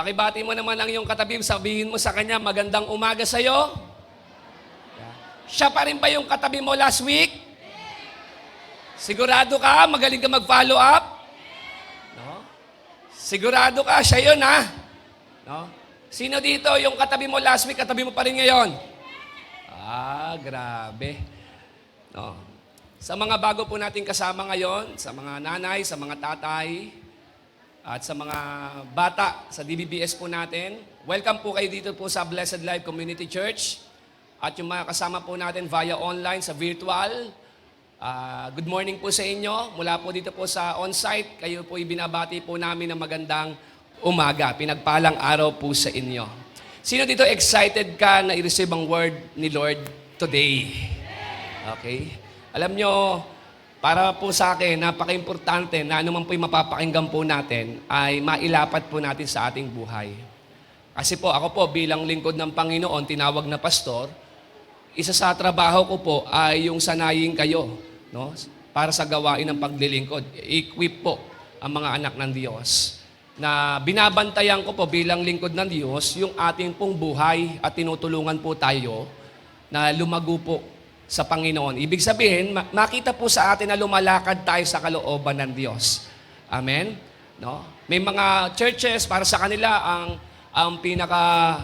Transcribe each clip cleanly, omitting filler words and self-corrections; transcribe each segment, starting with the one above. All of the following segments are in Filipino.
Pakibati mo naman ang iyong katabi, sabihin mo sa kanya, magandang umaga sa'yo. Siya pa rin ba yung katabi mo last week? Sigurado ka? Magaling ka mag-follow up? No? Sigurado ka? Siya yun, ha? No? Sino dito yung katabi mo last week, katabi mo pa rin ngayon? Grabe. No. Sa mga bago po natin kasama ngayon, sa mga nanay, sa mga tatay, at sa mga bata sa DBBS po natin, welcome po kayo dito po sa Blessed Life Community Church. At yung mga kasama po natin via online, sa virtual, good morning po sa inyo. Mula po dito po sa on-site, kayo po ibinabati po namin ng magandang umaga. Pinagpalang araw po sa inyo. Sino dito excited ka na i-receive ang word ni Lord today? Okay? Alam nyo, para po sa akin, napaka-importante na anuman po yung mapapakinggan po natin ay mailapat po natin sa ating buhay. Kasi po, ako po bilang lingkod ng Panginoon, tinawag na pastor, isa sa trabaho ko po ay yung sanayin kayo, no? Para sa gawain ng paglilingkod. Equip po ang mga anak ng Diyos. Na binabantayan ko po bilang lingkod ng Diyos, yung ating pong buhay at tinutulungan po tayo na lumago po sa Panginoon. Ibig sabihin, makita po sa atin na lumalakad tayo sa kalooban ng Diyos. Amen? No? May mga churches, para sa kanila, ang pinaka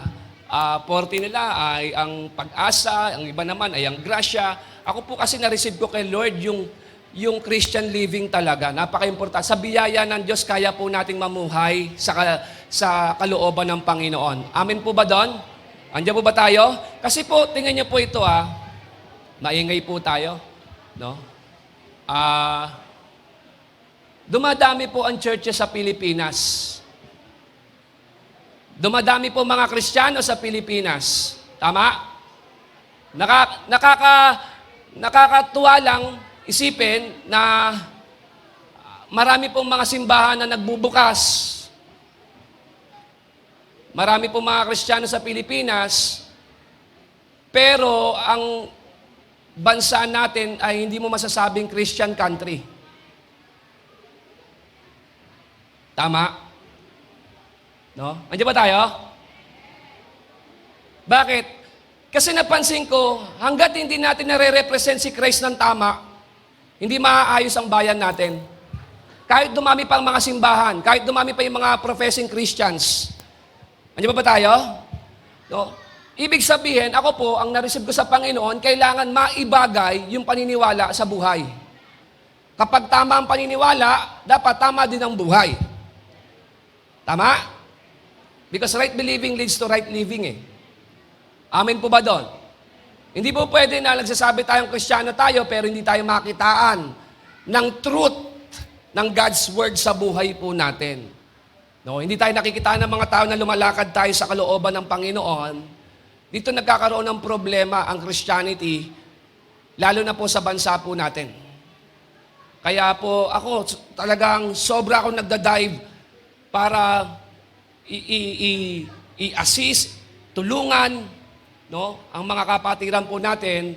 forte nila ay ang pag-asa, ang iba naman ay ang grasya. Ako po kasi na-receive ko kay Lord yung Christian living talaga. Napaka-importante. Sa biyaya ng Diyos, kaya po nating mamuhay sa kalooban ng Panginoon. Amen po ba doon? Andiyan po ba tayo? Kasi po, tingnan niyo po ito maingay po tayo. No? Dumadami po ang churches sa Pilipinas. Dumadami po mga Kristiyano sa Pilipinas. Tama? Nakakatuwa lang isipin na marami pong mga simbahan na nagbubukas. Marami pong mga Kristiyano sa Pilipinas, pero ang bansa natin ay hindi mo masasabing Christian country. Tama? No? Andiyan ba tayo? Bakit? Kasi napansin ko, hanggat hindi natin nare-represent si Christ ng tama, hindi maaayos ang bayan natin. Kahit dumami pa ang mga simbahan, kahit dumami pa yung mga professing Christians. Andiyan ba tayo? No? Ibig sabihin, ako po, ang na-receive ko sa Panginoon, kailangan maibagay yung paniniwala sa buhay. Kapag tama ang paniniwala, dapat tama din ang buhay. Tama? Because right believing leads to right living Amen po ba doon? Hindi po pwede na nagsasabi tayong Kristiyano tayo, pero hindi tayo makitaan ng truth ng God's Word sa buhay po natin. No, hindi tayo nakikita ng mga tao na lumalakad tayo sa kalooban ng Panginoon. Dito nagkakaroon ng problema ang Christianity, lalo na po sa bansa po natin. Kaya po ako, talagang sobra akong nagda-dive para i-assist, tulungan, no, ang mga kapatiran po natin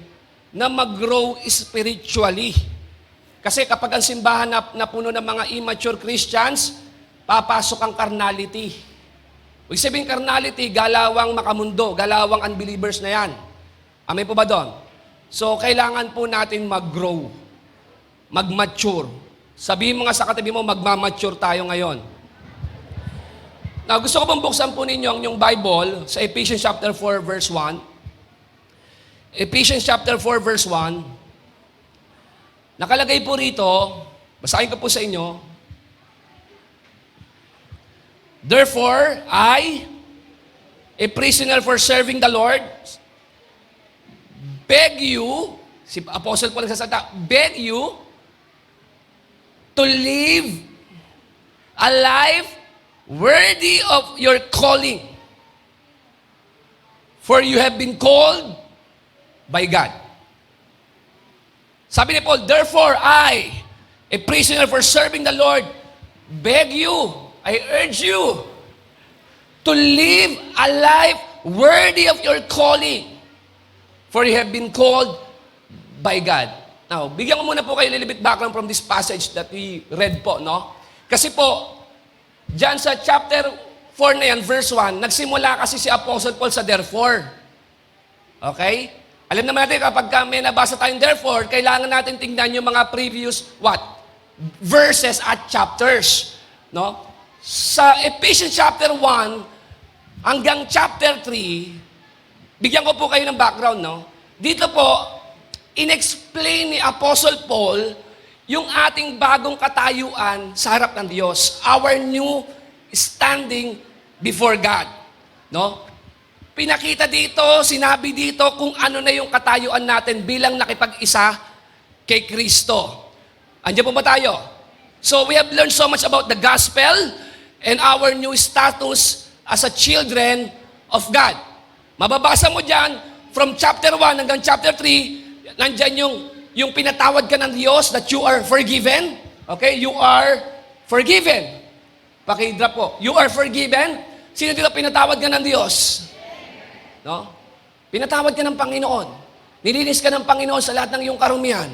na mag-grow spiritually. Kasi kapag ang simbahan na puno ng mga immature Christians, papasok ang carnality. Ibig sabihin carnality, galawang makamundo, galawang unbelievers na yan. Amen po ba doon? So, kailangan po natin mag-grow, mag-mature. Sabihin mo nga sa katabi mo, magmamature tayo ngayon. Now, gusto ko pong buksan po ninyo ang inyong Bible sa Ephesians chapter 4, verse 1. Ephesians chapter 4, verse 1. Nakalagay po rito, basahin ko po sa inyo, therefore, I, a prisoner for serving the Lord, beg you, si Apostle Paul nagsasalita, beg you to live a life worthy of your calling. For you have been called by God. Sabi ni Paul, therefore, I, a prisoner for serving the Lord, beg you, I urge you to live a life worthy of your calling, for you have been called by God. Now, bigyan ko muna po kayo a little bit background from this passage that we read po, no? Kasi po, dyan sa chapter 4 na yan, verse 1, nagsimula kasi si Apostle Paul sa therefore. Okay? Alam naman natin kapag may nabasa tayong therefore, kailangan natin tingnan yung mga previous, what? Verses at chapters. No? Sa Ephesians chapter 1 hanggang chapter 3, bigyan ko po kayo ng background, no? Dito po, inexplain ni Apostle Paul yung ating bagong katayuan sa harap ng Diyos. Our new standing before God. No? Pinakita dito, sinabi dito kung ano na yung katayuan natin bilang nakipag-isa kay Kristo. Andiyan po ba tayo? So we have learned so much about the gospel and our new status as a children of God. Mababasa mo dyan, from chapter 1 hanggang chapter 3, nandyan yung pinatawad ka ng Diyos that you are forgiven. Okay? You are forgiven. Paki-drop po. You are forgiven. Sino dito pinatawad ka ng Diyos? No? Pinatawad ka ng Panginoon. Nilinis ka ng Panginoon sa lahat ng iyong karumihan.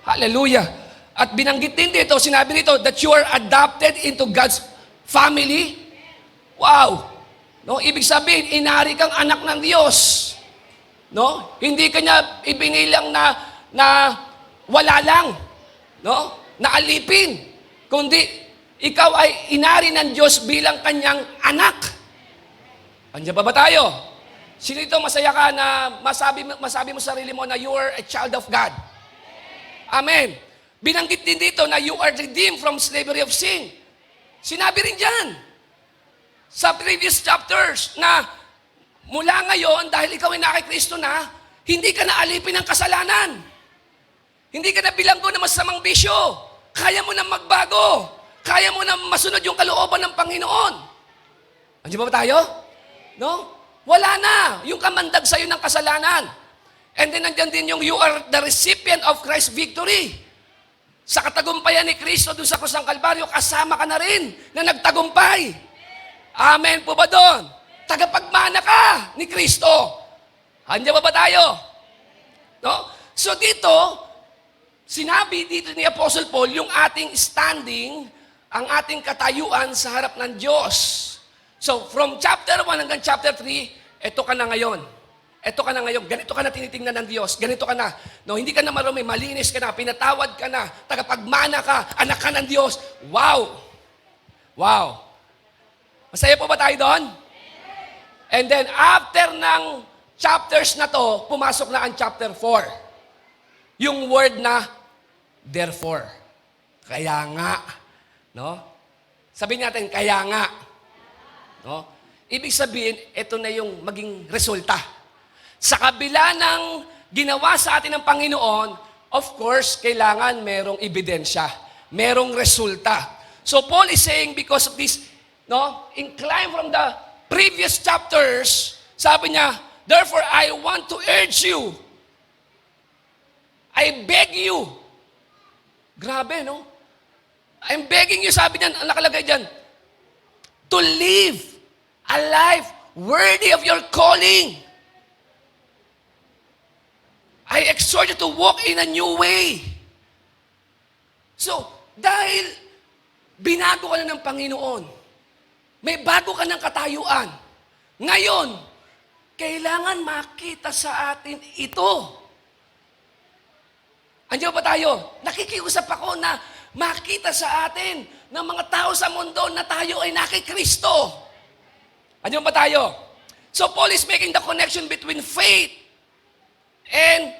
Hallelujah. At binanggit din dito, sinabi dito, that you are adopted into God's family. Wow! No? Ibig sabihin, inari kang anak ng Diyos. No? Hindi ka niya ibinilang na wala lang. No? Na alipin. Kundi, ikaw ay inari ng Diyos bilang kanyang anak. Andiyan ba tayo? Sino ito masaya ka na masabi mo sa sarili mo na you are a child of God? Amen. Binanggit din dito na you are redeemed from slavery of sin. Sinabi rin dyan sa previous chapters na mula ngayon, dahil ikaw ay nakikristo na, hindi ka na alipin ng kasalanan. Hindi ka na bilanggo na masamang bisyo. Kaya mo na magbago. Kaya mo na masunod yung kalooban ng Panginoon. Andiyan ba tayo? No? Wala na yung kamandag sa'yo ng kasalanan. And then nandiyan din yung you are the recipient of Christ's victory. Sa katagumpayan ni Kristo doon sa krus ng Kalbaryo, kasama ka na rin na nagtagumpay. Amen po ba doon? Tagapagmana ka ni Kristo. Andiyan ba tayo? No? So dito, sinabi dito ni Apostle Paul yung ating standing, ang ating katayuan sa harap ng Diyos. So, from chapter 1 hanggang chapter 3, eto ka na ngayon. Eto ka na ngayon. Ganito ka na tinitingnan ng Diyos. Ganito ka na. No, hindi ka na marumi. Malinis ka na. Pinatawad ka na. Tagapagmana ka. Anak ka ng Diyos. Wow! Wow! Masaya po ba tayo doon? And then, after ng chapters na to, pumasok na ang chapter 4. Yung word na, therefore. Kaya nga. No? Sabihin natin, kaya nga. No? Ibig sabihin, ito na yung maging resulta. Sa kabila ng ginawa sa atin ng Panginoon, of course, kailangan merong ebidensya. Merong resulta. So Paul is saying because of this, no, incline from the previous chapters, sabi niya, therefore I want to urge you. I beg you. Grabe, no? I'm begging you, sabi niyan, ang nakalagay dyan, to live a life worthy of your calling. I exhort you to walk in a new way. So, dahil binago ka na ng Panginoon, may bago ka ng katayuan, ngayon, kailangan makita sa atin ito. Andiyan ba tayo? Nakikiusap ako na makita sa atin ng mga tao sa mundo na tayo ay nakikristo. Andiyan ba tayo? So Paul is making the connection between faith and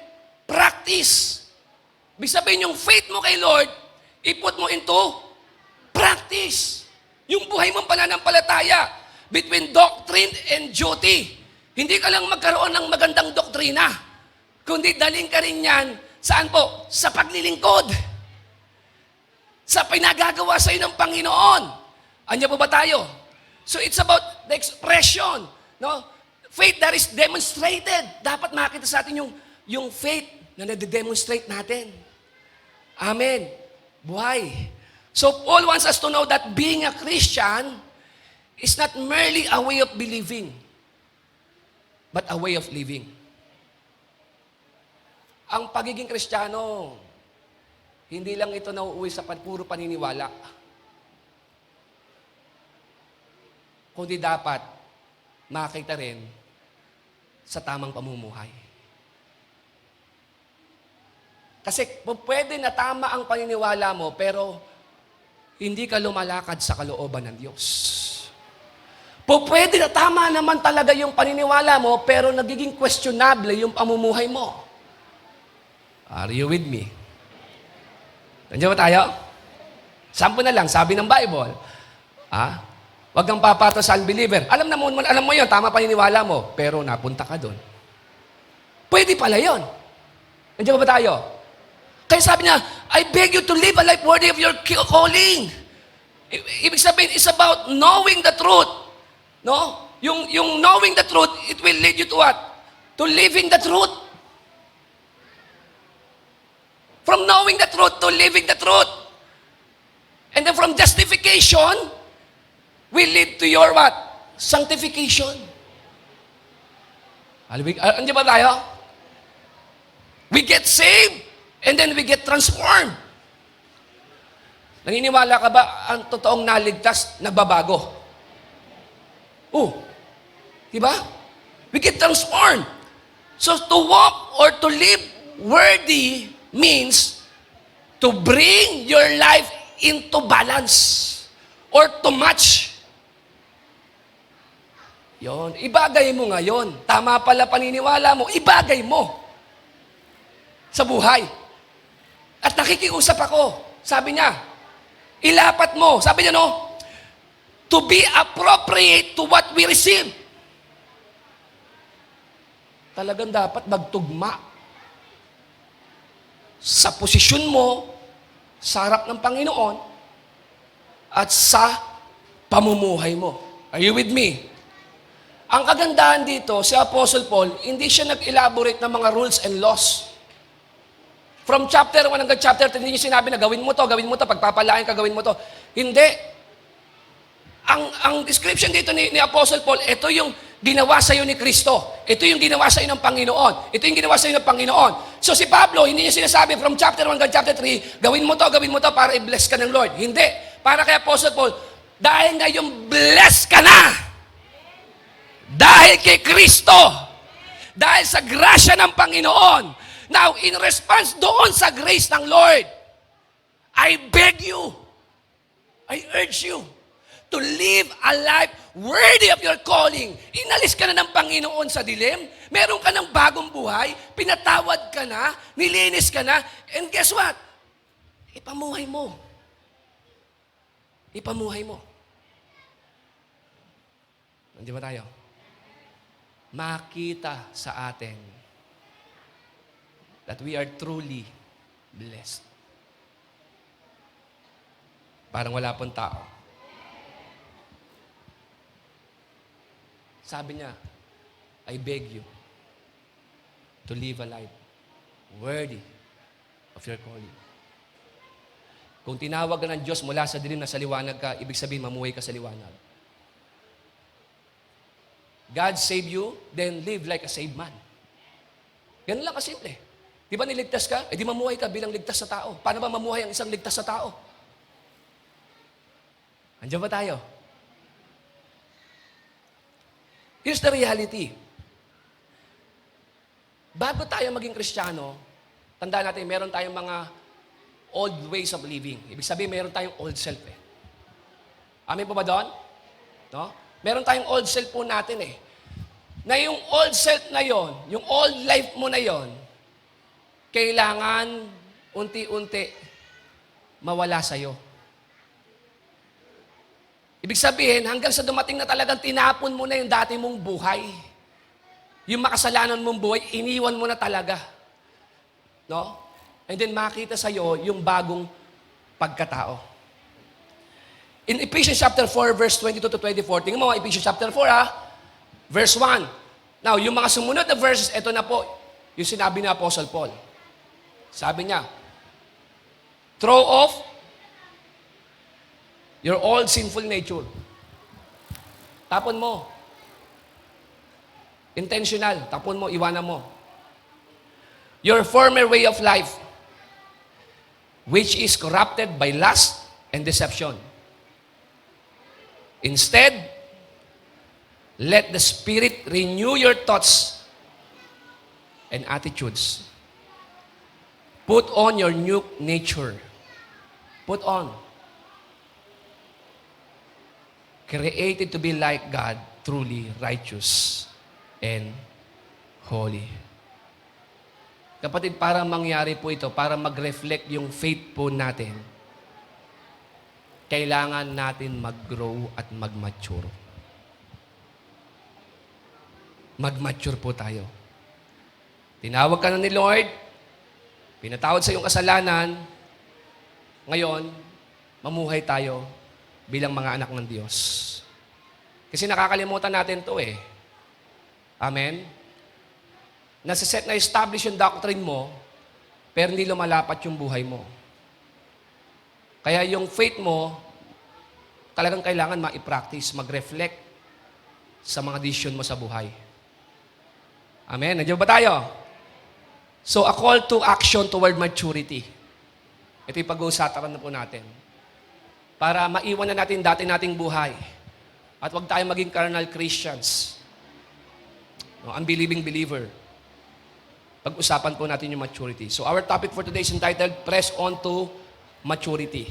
practice. Ibig sabihin yung faith mo kay Lord, iput mo into practice. Yung buhay mong pananampalataya between doctrine and duty. Hindi ka lang magkaroon ng magandang doktrina, kundi daling ka rin yan, saan po? Sa paglilingkod. Sa pinagagawa sa iyo ng Panginoon. Anya po ba tayo? So it's about the expression. No? Faith that is demonstrated. Dapat makita sa atin yung faith na nade-demonstrate natin. Amen. Buhay. So Paul wants us to know that being a Christian is not merely a way of believing, but a way of living. Ang pagiging Kristiyano, hindi lang ito nauuwi sa puro paniniwala. kundi dapat makita rin sa tamang pamumuhay. Kasi pwede na tama ang paniniwala mo, pero hindi ka lumalakad sa kalooban ng Diyos. Pwede na tama naman talaga yung paniniwala mo, pero nagiging questionable yung pamumuhay mo. Are you with me? Nandiyan ba tayo? Sample na lang, sabi ng Bible, huwag kang papato sa unbeliever. Alam mo yun, tama paniniwala mo, pero napunta ka doon. Pwede pala yun. Nandiyan ba tayo? Kaya sabi niya, I beg you to live a life worthy of your calling. Ibig sabihin, it's about knowing the truth. No? Yung knowing the truth, it will lead you to what? To living the truth. From knowing the truth to living the truth. And then from justification, will lead to your what? Sanctification. Andiyan ba tayo? We get saved, and then we get transformed. Naniniwala ka ba ang totoong naligtas, nagbabago? Diba? We get transformed. So to walk or to live worthy means to bring your life into balance or to match. Yon, ibagay mo ngayon. Tama pala paniniwala mo, ibagay mo sa buhay. At nakikiusap ako. Sabi niya, ilapat mo. Sabi niya, no? To be appropriate to what we receive. Talagang dapat magtugma sa posisyon mo, sa harap ng Panginoon, at sa pamumuhay mo. Are you with me? Ang kagandahan dito, si Apostle Paul, hindi siya nag-elaborate ng mga rules and laws. From chapter 1 hanggang chapter 10, hindi niya sinabi na gawin mo to, pagpapalain ka, gawin mo to. Hindi. Ang description dito ni Apostle Paul, ito yung ginawa sa iyo ni Kristo. Ito yung ginawa sa iyo ng Panginoon. Ito yung ginawa sa iyo ng Panginoon. So si Pablo, hindi niya sinasabi from chapter 1 hanggang chapter 3, gawin mo to para i-bless ka ng Lord. Hindi. Para kay Apostle Paul, dahil na yung bless ka na. Dahil kay Kristo. Dahil sa grasya ng Panginoon. Now, in response doon sa grace ng Lord, I beg you, I urge you, to live a life worthy of your calling. Inalis ka na ng Panginoon sa dilim, meron ka ng bagong buhay, pinatawad ka na, nilinis ka na, and guess what? Ipamuhay mo. Ipamuhay mo. Nandiyan ba tayo? Makita sa atin that we are truly blessed. Parang wala pong tao. Sabi niya, I beg you to live a life worthy of your calling. Kung tinawag ka ng Diyos mula sa dilim na sa liwanag ka, ibig sabihin, mamuhay ka sa liwanag. God save you, then live like a saved man. Ganun lang kasimple. Di ba niligtas ka? Di mamuhay ka bilang ligtas sa tao. Paano ba mamuhay ang isang ligtas sa tao? Andiyan ba tayo? Here's the reality. Bago tayo maging Kristiyano, tandaan natin, meron tayong mga old ways of living. Ibig sabihin, meron tayong old self eh. Amin po ba doon? No? Meron tayong old self po natin eh. Na yung old self na yon, yung old life mo na yon, kailangan unti-unti mawala sa'yo. Ibig sabihin, hanggang sa dumating na talagang tinapon mo na yung dati mong buhay. Yung makasalanan mong buhay, iniwan mo na talaga. No? And then makita sa'yo yung bagong pagkatao. In Ephesians chapter 4, verse 22 to 24, tingnan mo, Ephesians chapter 4, verse 1. Now, yung mga sumunod na verses, ito na po, yung sinabi ni Apostle Paul. Sabi niya, throw off your old sinful nature. Tapon mo. Intentional. Tapon mo, iwanan mo. Your former way of life, which is corrupted by lust and deception. Instead, Let the Spirit renew your thoughts and attitudes. Put on your new nature. Put on. Created to be like God, truly righteous and holy. Kapatid, para mangyari po ito, para mag-reflect yung faith po natin, kailangan natin mag-grow at mag-mature. Mag-mature po tayo. Tinawag ka na ni Lord, pinatawad sa iyong kasalanan, ngayon, mamuhay tayo bilang mga anak ng Diyos. Kasi nakakalimutan natin to eh. Amen? Nasa-set na establish yung doctrine mo, pero hindi lumalapat yung buhay mo. Kaya yung faith mo, talagang kailangan ma-practice, mag-reflect sa mga decision mo sa buhay. Amen? Nandiyan ba tayo? So, a call to action toward maturity. Ito yung pag-uusapan na po natin. Para maiwan na natin dati nating buhay. At huwag tayong maging carnal Christians. No, unbelieving believer. Pag-usapan po natin yung maturity. So, our topic for today is entitled, Press On to Maturity.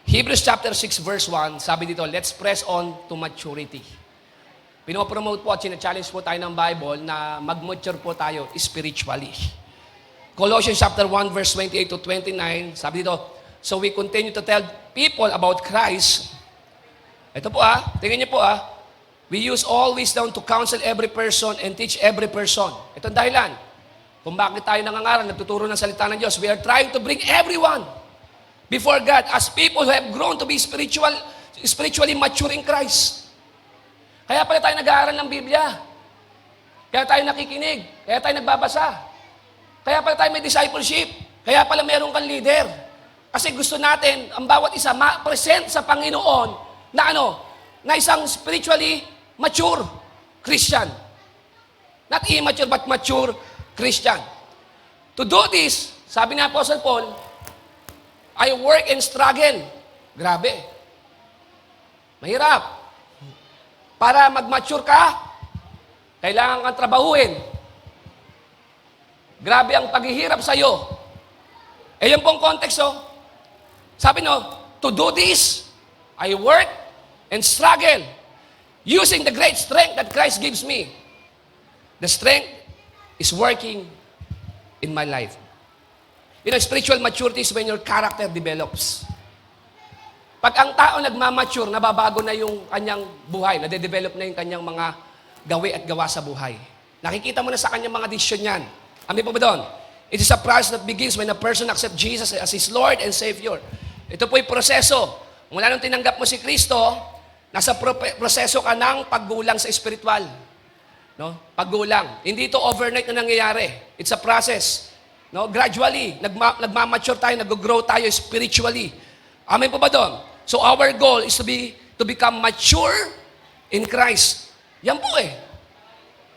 Hebrews chapter 6 verse 1, sabi dito, let's press on to maturity. Pinopromote po at challenge po tayo ng Bible na mag-mature po tayo spiritually. Colossians chapter 1 verse 28 to 29, sabi dito, so we continue to tell people about Christ. Ito po tingnan niyo po we use all wisdom to counsel every person and teach every person. Ito ang dahilan. Kung bakit tayo nangangaral, nagtuturo ng salita ng Diyos. We are trying to bring everyone before God as people who have grown to be spiritually mature in Christ. Kaya pala tayo nag-aaral ng Biblia. Kaya tayo nakikinig. Kaya tayo nagbabasa. Kaya pala tayo may discipleship. Kaya pala meron kang leader. Kasi gusto natin, ang bawat isa, ma-present sa Panginoon na na isang spiritually mature Christian. Not immature, but mature Christian. To do this, sabi ni Apostle Paul, I work and struggle. Grabe. Mahirap. Para mag-mature ka, kailangan kang trabahuin. Grabe ang paghihirap sa'yo. Yan pong context, Sabi to do this, I work and struggle using the great strength that Christ gives me. The strength is working in my life. Spiritual maturity is when your character develops. Pag ang tao nagmamature, nababago na yung kanyang buhay, nade-develop na yung kanyang mga gawi at gawa sa buhay. Nakikita mo na sa kanyang mga desisyon yan. Amin po ba doon? It is a process that begins when a person accepts Jesus as his Lord and Savior. Ito po yung proseso. Mula nung tinanggap mo si Kristo, nasa proseso ka ng paggulang sa spiritual. No? Paggulang. Hindi ito overnight na nangyayari. It's a process. No? Gradually, nagmamature tayo, nag-grow tayo spiritually. Amen po ba doon? So our goal is to become mature in Christ. Yan po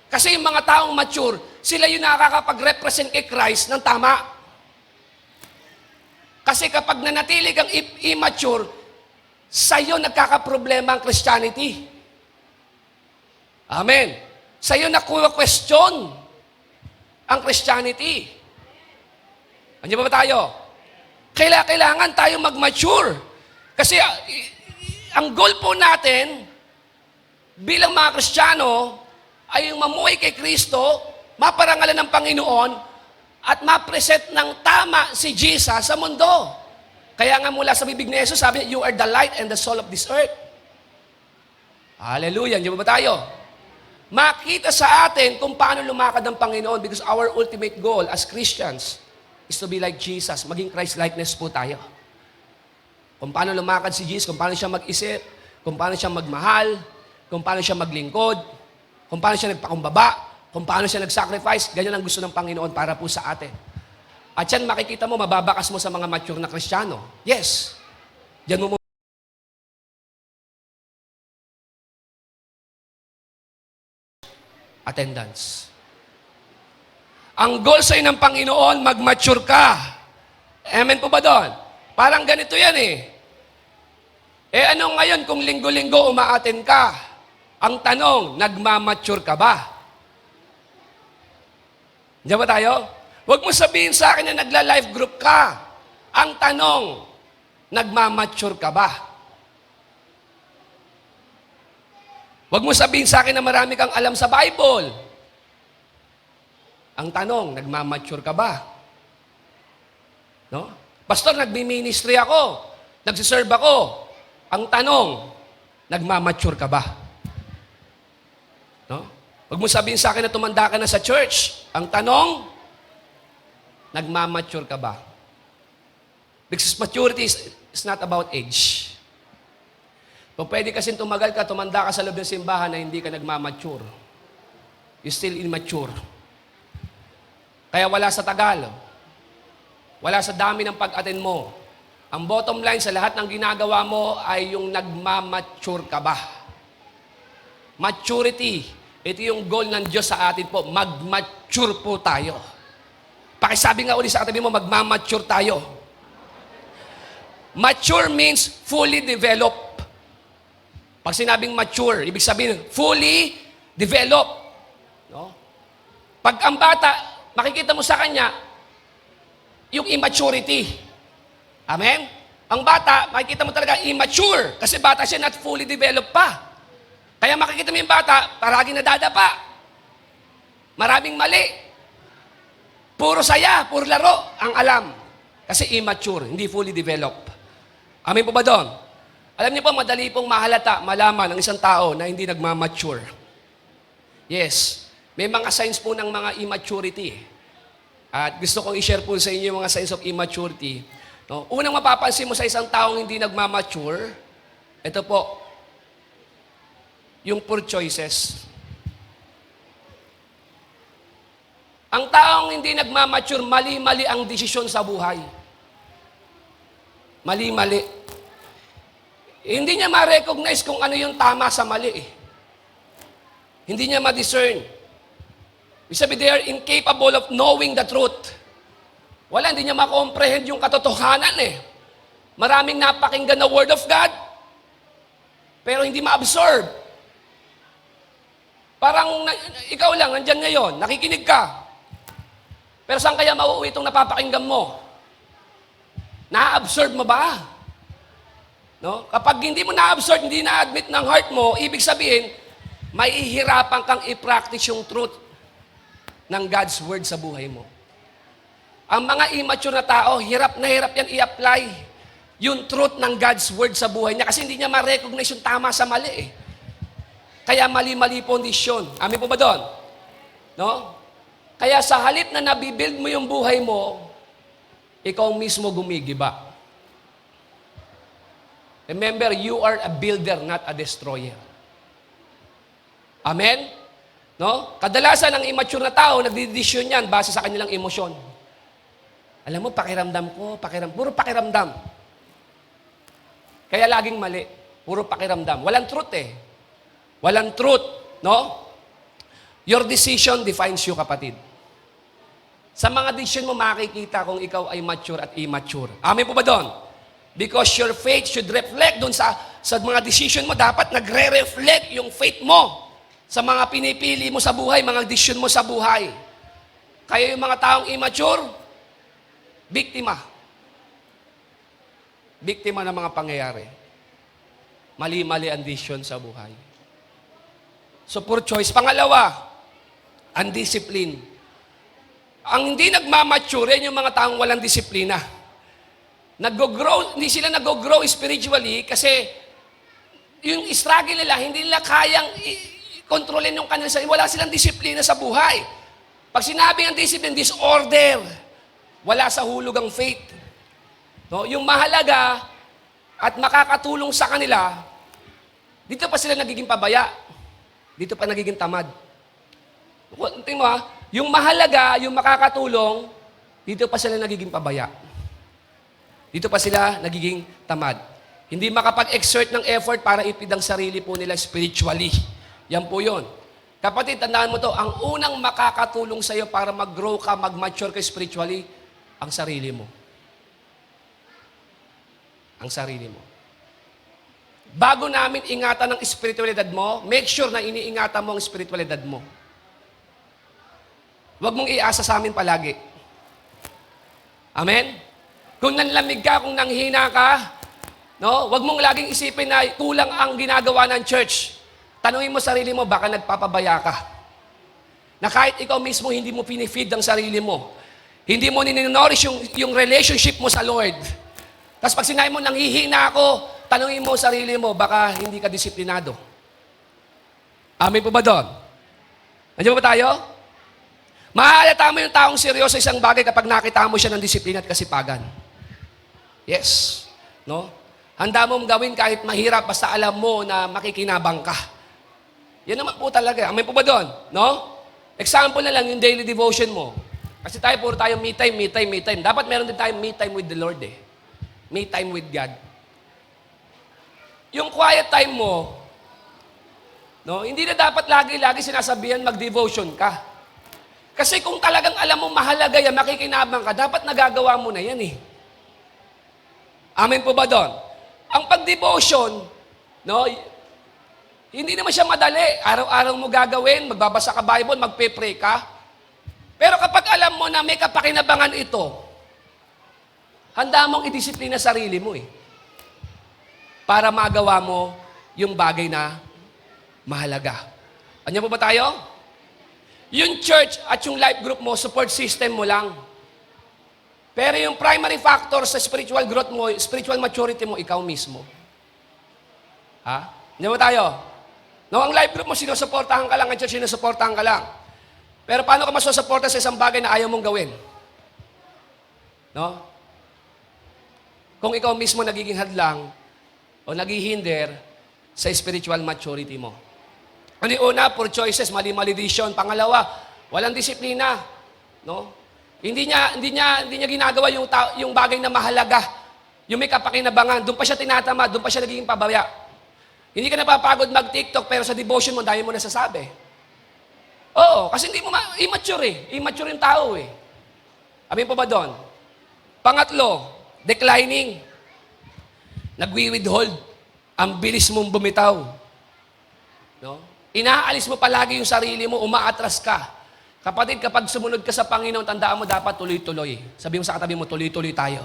Kasi yung mga taong mature, sila yung nakakapag-represent kay Christ ng tama. Kasi kapag nanatili kang immature, sa'yo nagkakaproblema ang Christianity. Amen. Sa'yo nakuha-question ang Christianity. Andiyan ba tayo? Kailangan tayo mag-mature. Kasi ang goal po natin bilang mga Kristiyano ay yung mamuhay kay Kristo, maparangalan ng Panginoon, at ma-present ng tama si Jesus sa mundo. Kaya nga mula sa bibig ni Jesus, sabi, you are the light and the soul of this earth. Hallelujah. Di ba tayo? Makita sa atin kung paano lumakad ang Panginoon because our ultimate goal as Christians is to be like Jesus. Maging Christ-likeness po tayo. Kung paano lumakad si Jesus, kung paano siya mag-isip, kung paano siya magmahal, kung paano siya maglingkod, kung paano siya nagpakumbaba, kung paano siya nag-sacrifice, ganyan ang gusto ng Panginoon para po sa atin. At yan makikita mo, mababakas mo sa mga mature na Kristiyano. Yes. Diyan mo attendance. Ang goal sa'yo ng Panginoon, mag-mature ka. Amen po ba doon? Parang ganito yan Ano ngayon kung linggo-linggo umaaten ka? Ang tanong, nagmamature ka ba? Diyan ba tayo? Huwag mo sabihin sa akin na nagla-life group ka. Ang tanong, nagmamature ka ba? Huwag mo sabihin sa akin na marami kang alam sa Bible. Ang tanong, nagmamature ka ba? No? Pastor, nagbi-ministry ako. Nagsiserve ako. Ang tanong, nagmamature ka ba? No? Huwag mo sabihin sa akin na tumanda ka na sa church. Ang tanong, nagmamature ka ba? Because maturity is not about age. Kung pwede kasing tumagal ka, tumanda ka sa loob ng simbahan na hindi ka nagmamature. You're still immature. Kaya wala sa tagal. Wala sa dami ng pag-attend mo. Ang bottom line sa lahat ng ginagawa mo ay yung nagmamature ka ba? Maturity. Ito yung goal ng Diyos sa atin po. Mag-mature po tayo. Pakisabi nga ulit sa katabi mo, magmamature tayo. Mature means fully developed. Pag sinabing mature, ibig sabihin, fully developed. No? Pag ang bata, makikita mo sa kanya, yung immaturity. Amen? Ang bata, makikita mo talaga immature. Kasi bata siya, not fully developed pa. Kaya makikita mo yung bata, paraging nadadapa. Maraming mali. Puro saya, puro laro ang alam. Kasi immature, hindi fully developed. Amen po ba doon? Alam niyo po, madali pong mahalata, malaman ng isang tao na hindi nagmamature. Yes, may mga signs po ng mga immaturity. At gusto kong i-share po sa inyo yung mga signs of immaturity. No? Unang mapapansin mo sa isang taong hindi nagmamature, ito po, yung poor choices. Ang taong hindi nagmamature, mali-mali ang desisyon sa buhay. Mali-mali. Hindi niya ma-recognize kung ano yung tama sa mali eh. Hindi niya ma-discern. Ibig sabihin, they are incapable of knowing the truth. Wala, hindi niya ma-comprehend yung katotohanan eh. Maraming napakinggan na Word of God, pero hindi ma-absorb. Parang ikaw lang, nandyan ngayon, nakikinig ka. Pero saan kaya mauuwi itong napapakinggan mo? Na-absorb mo ba? No? Kapag hindi mo na-absorb, hindi na-admit ng heart mo, ibig sabihin, may ihirapan kang i-practice yung truth ng God's Word sa buhay mo. Ang mga immature na tao, hirap na hirap yan i-apply yung truth ng God's Word sa buhay niya kasi hindi niya ma-recognize yung tama sa mali eh. Kaya mali-mali po ang desisyon. Amin po ba doon? No? Kaya sa halip na nabibuild mo yung buhay mo, ikaw mismo gumigiba. Remember, you are a builder, not a destroyer. Amen? No? Kadalasan ang immature na tao, nagdidesisyon yan base sa kanilang emosyon. Alam mo, puro pakiramdam. Kaya laging mali. Puro pakiramdam. Walang truth eh. Walang truth. No? Your decision defines you, kapatid. Sa mga decision mo, makikita kung ikaw ay mature at immature. Amen po ba doon? Because your faith should reflect doon sa mga decision mo. Dapat nagre-reflect yung faith mo sa mga pinipili mo sa buhay, mga decision mo sa buhay. Kaya yung mga taong immature, biktima. Biktima ng mga pangyayari. Mali-mali ang decision sa buhay. So, poor choice. Pangalawa, undiscipline. Ang hindi nagmamature, yan yung mga taong walang disiplina. Hindi sila nag-grow spiritually kasi yung struggle nila, hindi nila kayang kontrolin yung kanila sarili. Wala silang disiplina sa buhay. Pag sinabi ang discipline, disorder. Wala sa hulog ang faith. No? Yung mahalaga at makakatulong sa kanila, dito pa sila nagiging pabaya. Dito pa nagiging tamad. Tingnan mo ha, yung mahalaga, yung makakatulong, dito pa sila nagiging pabaya. Dito pa sila nagiging tamad. Hindi makapag-exert ng effort para ipid ang sarili po nila spiritually. Yan po yun. Kapatid, tandaan mo to, ang unang makakatulong sa iyo para mag-grow ka, mag-mature ka spiritually, ang sarili mo. Ang sarili mo. bago namin ingatan ang espiritualidad mo, make sure na iniingatan mo ang espiritualidad mo. Huwag mong iasa sa amin palagi. Amen? Kung nanlamig ka, kung nanghina ka, no, huwag mong laging isipin na kulang ang ginagawa ng church. Tanungin mo sarili mo, baka nagpapabaya ka. Na kahit ikaw mismo hindi mo pinifeed ang sarili mo, hindi mo nininourish yung relationship mo sa Lord. Tapos pag sinabi mo, nanghihina ako, tanungin mo sarili mo, baka hindi ka disiplinado. Amen po ba doon? Nandiyan ba tayo? Mahalata mo yung taong seryoso sa isang bagay kapag nakita mo siya ng disiplina at kasipagan. Yes. No? Handa mong gawin kahit mahirap, basta alam mo na makikinabang ka. Yan naman po talaga. Amen po ba doon? No? Example na lang yung daily devotion mo. Kasi tayo, puro tayo me time, me time, me time. Dapat meron din tayo me time with the Lord eh. Me time with God. Yung quiet time mo, no, hindi na dapat lagi-lagi sinasabihan mag-devotion ka. Kasi kung talagang alam mo mahalaga yan, makikinabang ka, dapat nagagawa mo na yan eh. Amen po ba doon? Ang pag-devotion, no, hindi naman siya madali. Araw-araw mo gagawin, magbabasa ka Bible, magpe-pray ka. Pero kapag alam mo na may kapakinabangan ito, handa mong idisiplina sarili mo eh. Para magawa mo yung bagay na mahalaga. Ano po ba tayo? Yung church at yung life group mo, support system mo lang. Pero yung primary factor sa spiritual growth mo, spiritual maturity mo, ikaw mismo. Ha? Ano ba tayo? No, ang life group mo, sinusuportahan ka lang, ang church, sinusuportahan ka lang. Pero paano ka masusuporta sa isang bagay na ayaw mong gawin? No? Kung ikaw mismo nagiging hadlang o naghihinder sa spiritual maturity mo. Ano yung una? Poor choices, mali-mali decision. Pangalawa, walang disiplina. No? Hindi niya ginagawa yung bagay na mahalaga. Yung may kapakinabangan. Doon pa siya tinatama, doon pa siya nagiging pabaya. Hindi ka napapagod mag-TikTok, pero sa devotion mo, dahil mo nasasabi. Oo, kasi hindi mo immature eh. Immature yung tao eh. Amin po ba doon? Pangatlo, declining. Nagwi-withhold. Ang bilis mong bumitaw. No? Inaalis mo palagi yung sarili mo, umaatras ka. Kapatid, kapag sumunod ka sa Panginoon, tandaan mo dapat tuloy-tuloy. Sabi mo sa katabi mo, tuloy-tuloy tayo.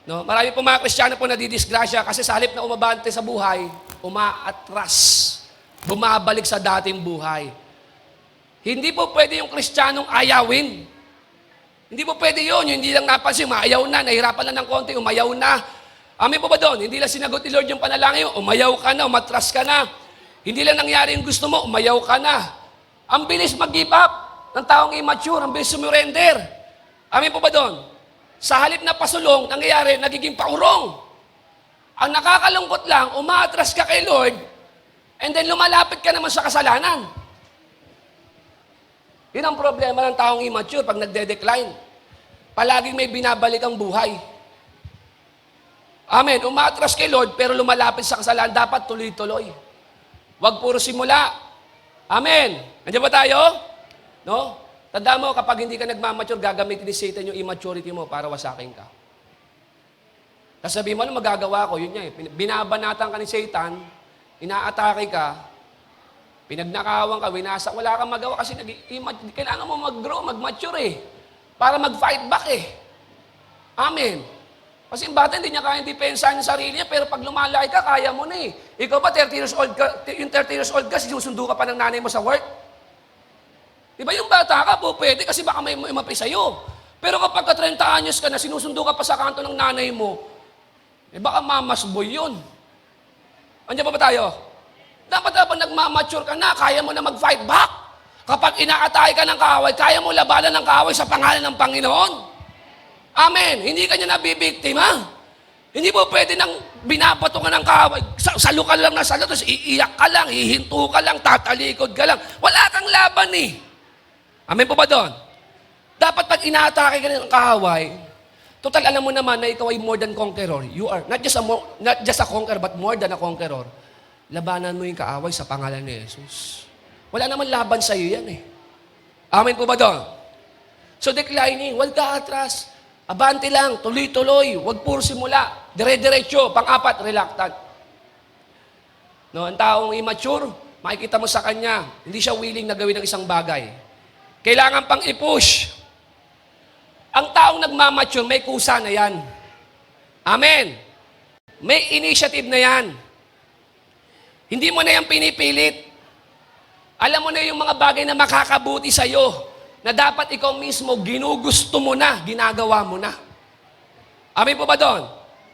No? Marami po mga Kristiyano po nadidisgrasya kasi sa halip na umabante sa buhay, umaatras. Bumabalik sa dating buhay. Hindi po pwede yung Kristiyanong ayawin. Hindi po pwede yun. Yung hindi lang napansin, maayaw na, nahirapan na ng konti, umayaw na. Amin po ba doon? Hindi lang sinagot ni Lord yung panalangin, umayaw ka na, umatras ka na. Hindi lang nangyari yung gusto mo, umayaw ka na. Ang bilis mag-give up ng taong immature, ang bilis sumurrender. Amin po ba doon? Sa halip na pasulong, nangyayari, nagiging paurong. Ang nakakalungkot lang, umaatras ka kay Lord, and then lumalapit ka naman sa kasalanan. Yun ang problema ng taong immature pag nagde-decline. Palaging may binabalik ang buhay. Amen. Umaatras kay Lord, pero lumalapit sa kasalanan, dapat tuloy-tuloy. Huwag puro simula. Amen. Nandiyan ba tayo? No? Tandaan mo, kapag hindi ka nagmamature, gagamitin ni Satan yung immaturity mo para wasakin ka. Tapos sabihin mo, ano magagawa ko? Yun niya eh. Binabanatan ka ni Satan, inaatake ka, pinagnakawan ka, winasak, wala kang magawa kasi kailangan mo mag-grow, mag-mature eh. Para mag-fight back eh. Amen. Kasi yung bata hindi niya kaya depensahan yung sarili niya, pero pag lumalaki ka, kaya mo na eh. Ikaw ba 30 years old ka, yung 30 years old ka, sinusundo ka pa ng nanay mo sa work? Di ba yung bata ka po pwede kasi baka may umapi sa'yo. Pero kapag ka 30 anyos ka na, sinusundo ka pa sa kanto ng nanay mo, eh baka mamasboy yun. Andiyan ba tayo? Dapat nagmamature ka na, kaya mo na mag-fight back. Kapag inaatake ka ng kaaway, kaya mo labanan ng kaaway sa pangalan ng Panginoon. Amen. Hindi ka niya nabibiktima. Hindi mo pwede nang binabato ka ng kaaway. Salo ka lang na salo, tapos iiyak ka lang, hihinto ka lang, tatalikod ka lang. Wala kang laban eh. Amen po ba doon? Dapat pag inaatake ka ng kaaway, total alam mo naman na ikaw ay more than conqueror. You are not just a conqueror, but more than a conqueror. Labanan mo yung kaaway sa pangalan ni Jesus. Wala naman laban sa iyo yan eh. Amen po ba doon? So declining, huwag ka atras. Abante lang, tuloy-tuloy, huwag puro simula. Dire-diretso, pang-apat, reluctant. No, ang taong immature, makikita mo sa kanya, hindi siya willing na gawin ng isang bagay. Kailangan pang i-push. Ang taong nagmamature, may kusa na yan. Amen. May initiative na yan. Hindi mo na yan pinipilit. Alam mo na yung mga bagay na makakabuti sa'yo, na dapat ikaw mismo ginugusto mo na, ginagawa mo na. Amen po ba doon?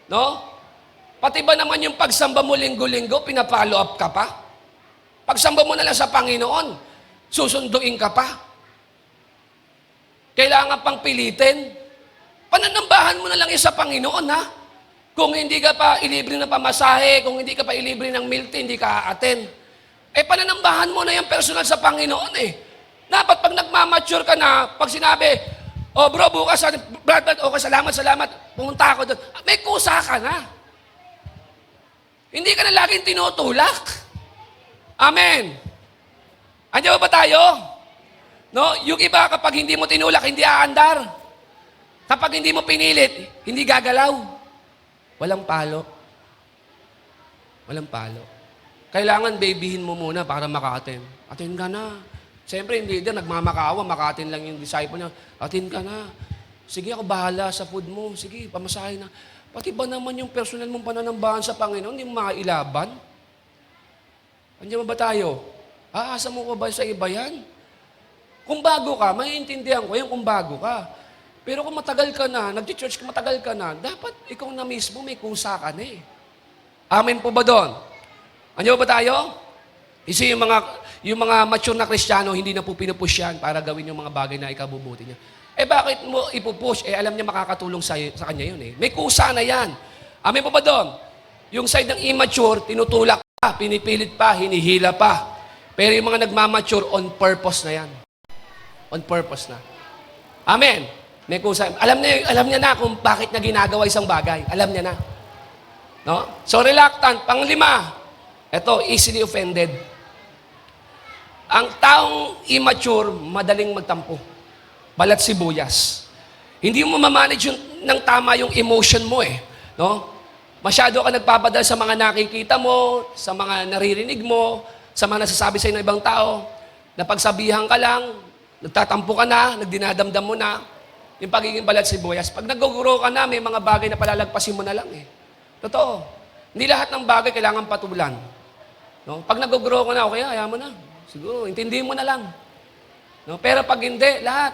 No? Pati ba naman yung pagsamba mo linggo-linggo, pinapollow up ka pa? Pagsamba mo na lang sa Panginoon, susunduin ka pa? Kailangan pang pilitin? Pananambahan mo na lang yan sa Panginoon, ha? Kung hindi ka pa ilibre ng pamasahe, kung hindi ka pa ilibre ng milk tea, hindi ka aaten. Pananambahan mo na yan personal sa Panginoon, eh. Dapat pag nagmamature ka na, pag sinabi, oh bro, bukas, brad, okay, salamat, pumunta ako doon. May kusa ka na. Hindi ka na laging tinutulak. Amen. Andiyan ba tayo? No? Yung iba, kapag hindi mo tinulak, hindi aandar. Kapag hindi mo pinilit, hindi gagalaw. Walang palo. Walang palo. Kailangan babyhin mo muna para maka-attend. Attend ka na. Siyempre, hindi din, nagmamakaawa, maka-attend lang yung disciple niya. Attend ka na. Sige, ako bahala sa food mo. Sige, pamasahin na. Pati ba naman yung personal mong pananambahan sa Panginoon, hindi mo mailaban? Andiyan ba tayo? Aasa mo ko ba sa iba yan? Kung bago ka, maiintindihan ko yan kung bago ka. Pero kung matagal ka na, nag-church ka, matagal ka na, dapat ikaw na mismo may kusa ka na eh. Amen po ba doon? Andiyan ba tayo? Kasi yung mga mature na Kristiyano, hindi na po pinupush yan para gawin yung mga bagay na ikabubuti niya. Bakit mo ipupush? Alam niya makakatulong sa kanya yun eh. May kusa na yan. Amen po ba doon? Yung side ng immature, tinutulak pa, pinipilit pa, hinihila pa. Pero yung mga nagmamature, on purpose na yan. On purpose na. Amen. May kusa. Alam niya na kung bakit niya ginagawa isang bagay. Alam niya na. No? So reluctant. Panglima, ito, easily offended. Ang taong immature, madaling magtampo. Balat sibuyas. Hindi mo mamanage ng tama yung emotion mo eh. No? Masyado ka nagpapadala sa mga nakikita mo, sa mga naririnig mo, sa mga nasasabi sa ng ibang tao, napagsabihan ka lang, nagtatampo ka na, nagdinadamdam mo na, yung pagiging balat sibuyas. Pag nag-grow ka na, may mga bagay na palalagpasin mo na lang eh. Totoo. Hindi lahat ng bagay kailangan patulan. No? Pag nag-grow ka na, okay, ayaw mo na. Siguro, intindihin mo na lang. No? Pero pag hindi, lahat.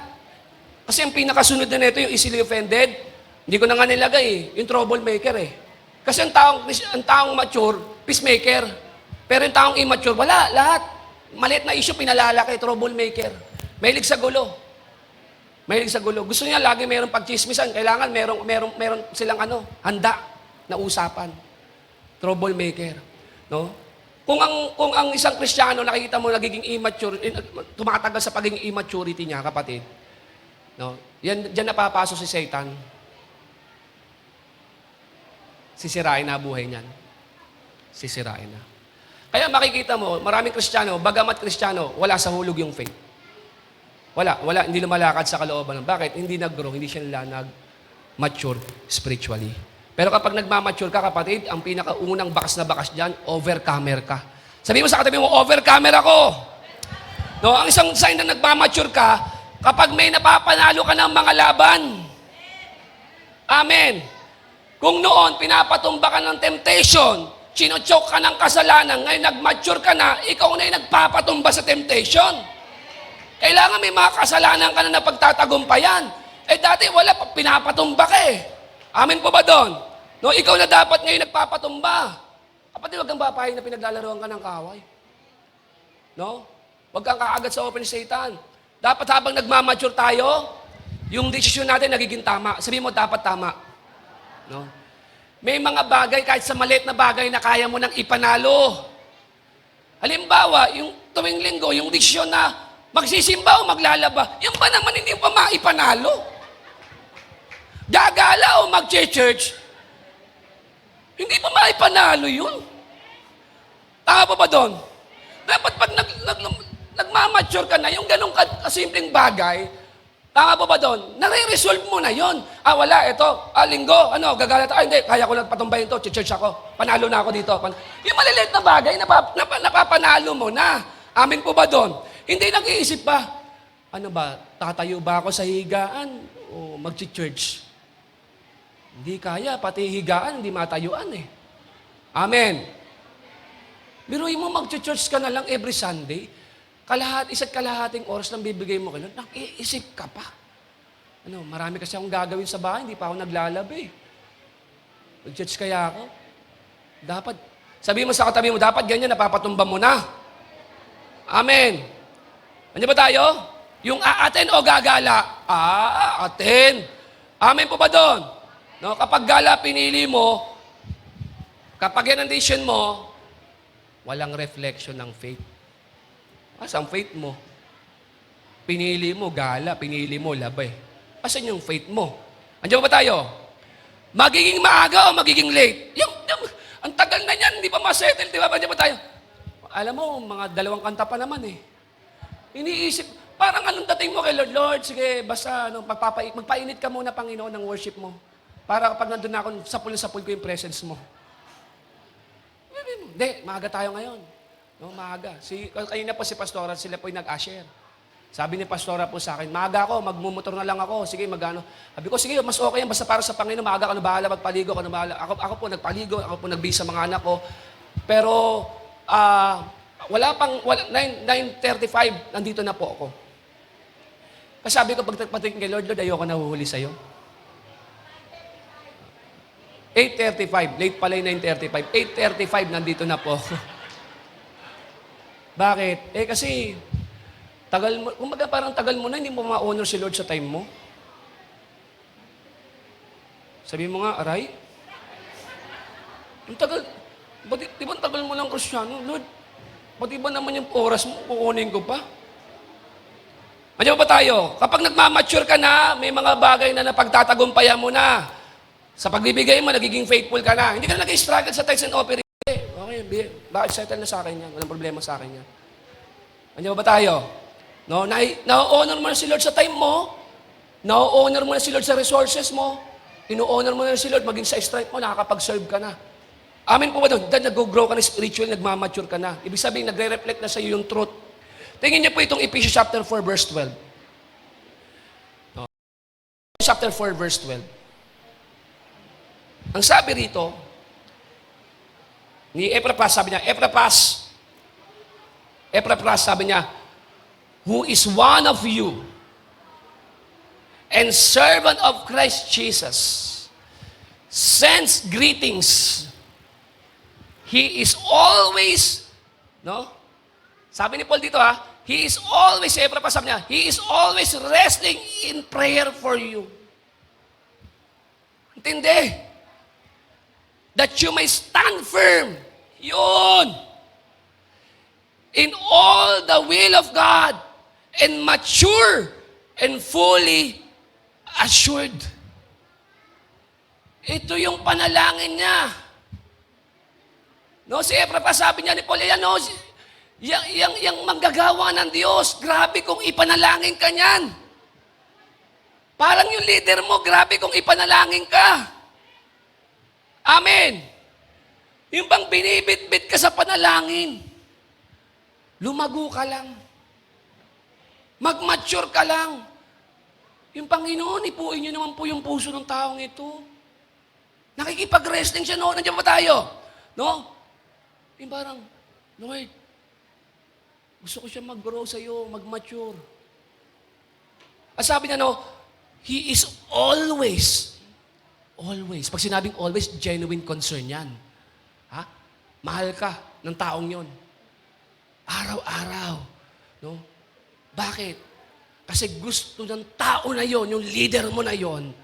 Kasi ang pinakasunod na nito, yung easily offended, hindi ko na nga nilagay eh, yung troublemaker eh. Kasi ang taong mature, peacemaker. Pero yung taong immature, wala, lahat. Maliit na issue, pinalalaki, troublemaker. Mahilig sa gulo. Mahilig sa gulo. Gusto niya lagi mayroong pagchismisan. Kailangan meron silang handa na usapan. Troublemaker. No? Kung ang isang Kristiyano, nakikita mo nagiging immature, tumatagal sa pagiging immaturity niya, kapatid, no? Diyan napapasok si Satan. Sisirain na buhay niyan. Sisirain na. Kaya makikita mo, maraming Kristiyano, bagamat Kristiyano, wala sa hulog yung faith. Wala, hindi lumalakad sa kalooban. Bakit? Hindi nag-grow, hindi siya nag-mature spiritually. Pero kapag nagmamature ka, kapatid, ang pinakaunang bakas na bakas dyan, overcomer ka. Sabihin mo sa katabi mo, overcomer ako. No, ang isang sign na nagmamature ka, kapag may napapanalo ka ng mga laban. Amen. Kung noon, pinapatumba ka ng temptation, chinochok ka ng kasalanan, ngayon nag-mature ka na, ikaw na yung nagpapatumba sa temptation. Kailangan may mga kasalanan ka na napagtatagumpayan. Dati wala, pinapatumba ka eh. Amen po ba doon? No, ikaw na dapat ngayon nagpapatumba. Kapatid, huwag kang bapahin na pinaglalaroan ka ng kaway. No? Huwag kang kaagad sa open Satan. Dapat habang nagmamature tayo, yung desisyon natin nagiging tama. Sabihin mo, dapat tama. No? May mga bagay, kahit sa maliit na bagay na kaya mo nang ipanalo. Halimbawa, yung tuwing linggo, yung desisyon na magsisimba o maglalaba, yung ba naman hindi pa maipanalo? Gagala o mag-church, hindi pa maipanalo yun. Tama pa ba doon? Dapat pag nagmamature ka na, yung ganong kasimpleng bagay, Tama po ba doon? Nare-resolve mo na yon. Wala, ito, linggo, gagalat ako. Hindi, kaya ko lang patumbayin to, church ako. Panalo na ako dito. Yung maliliit na bagay, napapanalo mo na. Amin po ba doon? Hindi nag-iisip pa, tatayo ba ako sa higaan o mag-church? Hindi kaya, pati higaan, hindi matayuan eh. Amen. Biruin mo, mag-church ka na lang every Sunday, isa't kalahating oras lang bibigay mo kayo, nag-iisip ka pa. Marami kasi akong gagawin sa bahay, hindi pa ako naglalabi. Mag-church kaya ako? Dapat, sabihin mo sa katabi mo, dapat ganyan, napapatumba mo na. Amen. Ano ba tayo? Yung aaten o gagala? Aten. Amen po ba doon? No, kapag gala pinili mo, kapag yan ang decision mo, walang reflection ng faith. Asan faith mo? Pinili mo gala, pinili mo labay. Asan yung faith mo? Andiyan ba tayo? Magiging maaga o magiging late? Ang tagal na yan, hindi pa masettle, di ba? Andiyan ba tayo? Alam mo, mga 2 kanta pa naman eh. Iniisip, parang anong dating mo kay Lord? Lord, sige, basta magpainit ka muna, Panginoon, ng worship mo. Para kapag nandun na ako, sapul ko yung presence mo. Hindi, maaga tayo ngayon. No, maaga. Kanina po si Pastora, sila po yung nag-usher. Sabi ni Pastora po sa akin, maaga ako, magmumotor na lang ako. Sige, magano. Sabi ko, sige, mas okay yan. Basta para sa Panginoon, maaga ka na bahala, magpaligo ka na bahala. Ako po nagpaligo, ako po nagbisa mga anak ko. Pero, 9:35, nandito na po ako. Kasi sabi ko, pagpatingin kay Lord, ayoko na huhuli sa'yo. 8:35, late pala yung 9:35. 8:35, nandito na po ako. Bakit? Kasi, parang tagal mo na, hindi mo ma-honor si Lord sa time mo. Sabi mo nga, aray? Ang tagal, di ba ang tagal mo ng Kristyano? Lord, pati ba naman yung oras mo, kukunin ko pa? Andiyan ba tayo? Kapag nagmamature ka na, may mga bagay na napagtatagumpayan mo na. Sa pagbibigay mo, nagiging faithful ka na. Hindi ka na nag-struggle sa tithes and offering. Okay, bakit settle na sa akin yan? Walang problema sa akin yan. Andiyan ba tayo? No, na-honor mo na si Lord sa time mo. Na-honor mo na si Lord sa resources mo. Ino-honor mo na si Lord, maging sa strength mo, nakakapag-serve ka na. Amen po ba doon? Then nag-grow ka na spiritually, nagmamature ka na. Ibig sabihin, nagre-reflect na sa iyo yung truth. Tingin niyo po itong Ephesians chapter 4, verse 12. No? Chapter 4, verse 12. Ang sabi rito, ni Epaphras, sabi niya, who is one of you and servant of Christ Jesus, sends greetings. He is always, sabi ni Paul dito he is always, Epaphras sabi niya, he is always wrestling in prayer for you. Intindi? That you may stand firm. Yun. In all the will of God and mature and fully assured. Ito yung panalangin niya. No, si Epaphras sabi niya ni Paul, yung manggagawa ng Diyos, grabe kung ipanalangin ka niyan. Parang yung leader mo, grabe kung ipanalangin ka. Amen. Yung bang binibit-bit ka sa panalangin, lumago ka lang. Mag-mature ka lang. Yung Panginoon, ipuin niyo naman po yung puso ng taong ito. Nakikipag-wrestling siya noon. Nandiyan ba tayo? No? Yung parang, Lord, gusto ko siya mag-grow sa'yo, mag-mature. At sabi niya, He is always, pag sinabing always, genuine concern yan. Mahal ka ng taong yon. Araw-araw. No? Bakit? Kasi gusto ng tao na yon, yung leader mo na yon,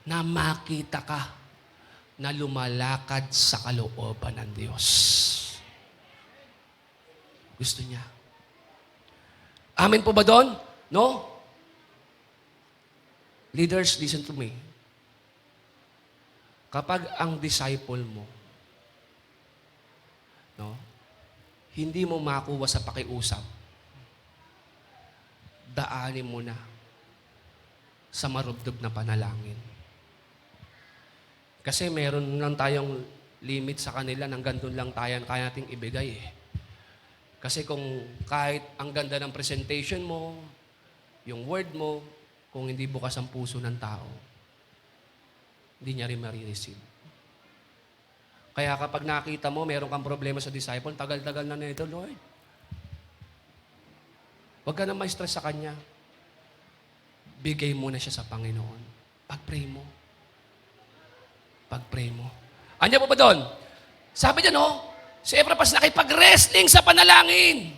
na makita ka na lumalakad sa kalooban ng Diyos. Gusto niya. Amen po ba doon? No? Leaders, listen to me. Kapag ang disciple mo, hindi mo makuha sa pakiusap, daanin mo na sa marubdob na panalangin. Kasi meron lang tayong limit sa kanila, hanggang doon lang kaya nating ibigay eh. Kasi kung kahit ang ganda ng presentation mo, yung word mo, kung hindi bukas ang puso ng tao, hindi niya rin marireceive. Kaya kapag nakita mo, meron kang problema sa disciple, tagal-tagal na nito, Lord. Huwag ka na ma-stress sa Kanya. Bigay mo na siya sa Panginoon. Pag-pray mo. Pag-pray mo. Anya po ba doon? Sabi niya, no? Si Epaphras nakipag-wrestling sa panalangin.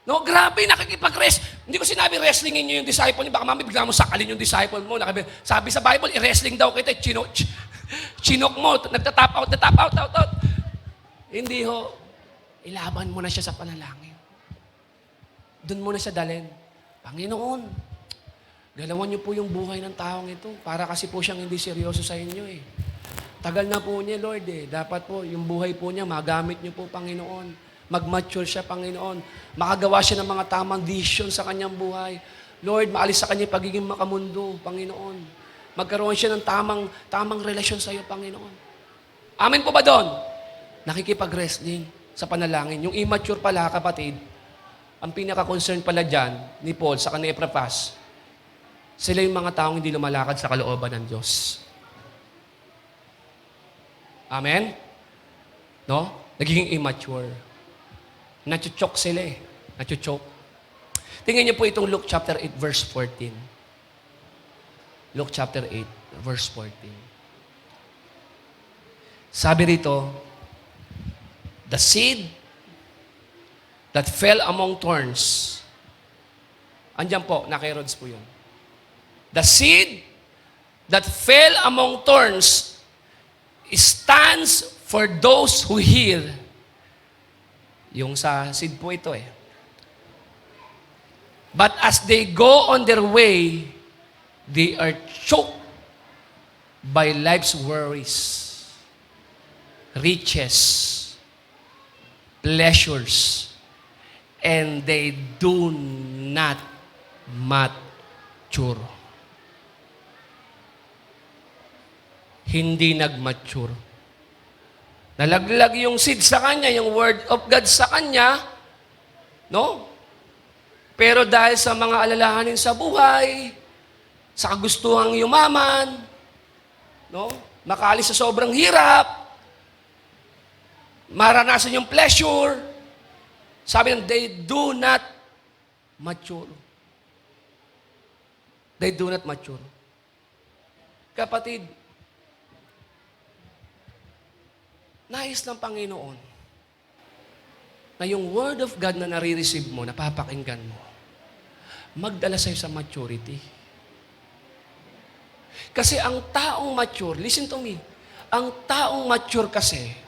No, grabe, nakikipag-wrestling. Hindi ko sinabi wrestlingin niyo yung disciple niyo. Baka mami, bigla mo sakalin yung disciple mo. Sabi sa Bible, i-wrestling daw kita. Chinok mo, nagtatap out. Hindi ho. Ilaban mo na siya sa panalangin. Doon mo na siya dalhin. Panginoon, galawan niyo po yung buhay ng taong ito. Para kasi po siyang hindi seryoso sa inyo eh. Tagal na po niya, Lord eh. Dapat po, yung buhay po niya, magamit niyo po, Panginoon. Mag-mature siya, Panginoon. Makagawa siya ng mga tamang decision sa kanyang buhay. Lord, maalis sa kanya yung pagiging makamundo, Panginoon. Magkaroon siya ng tamang relasyon sa iyo, Panginoon. Amen po ba doon? Nakikipag-wrestling sa panalangin. Yung immature pala, kapatid, ang pinaka-concern pala dyan ni Paul sa kanila Epaphras, sila yung mga taong hindi lumalakad sa kalooban ng Diyos. Amen? No? Nagiging immature. Nachuchok sila eh. Nachuchok. Tingnan niyo po itong Luke chapter 8, verse 14. Luke chapter 8, verse 14. Sabi rito, the seed that fell among thorns. Andiyan po, naka-rods po yun. The seed that fell among thorns stands for those who hear. Yung sa seed po ito eh. But as they go on their way, they are choked by life's worries, riches, pleasures, and they do not mature. Hindi nag-mature. Nalaglag yung seed sa kanya, yung word of God sa kanya, no? Pero dahil sa mga alalahanin sa buhay, sa kagustuhang yumaman, no? Makaalis sa sobrang hirap, maranasan yung pleasure, sabi ng, they do not mature. They do not mature. Kapatid, nais ng Panginoon na yung Word of God na nare-receive mo, napapakinggan mo, magdala sa'yo sa maturity. Kasi ang taong mature, listen to me, ang taong mature kasi,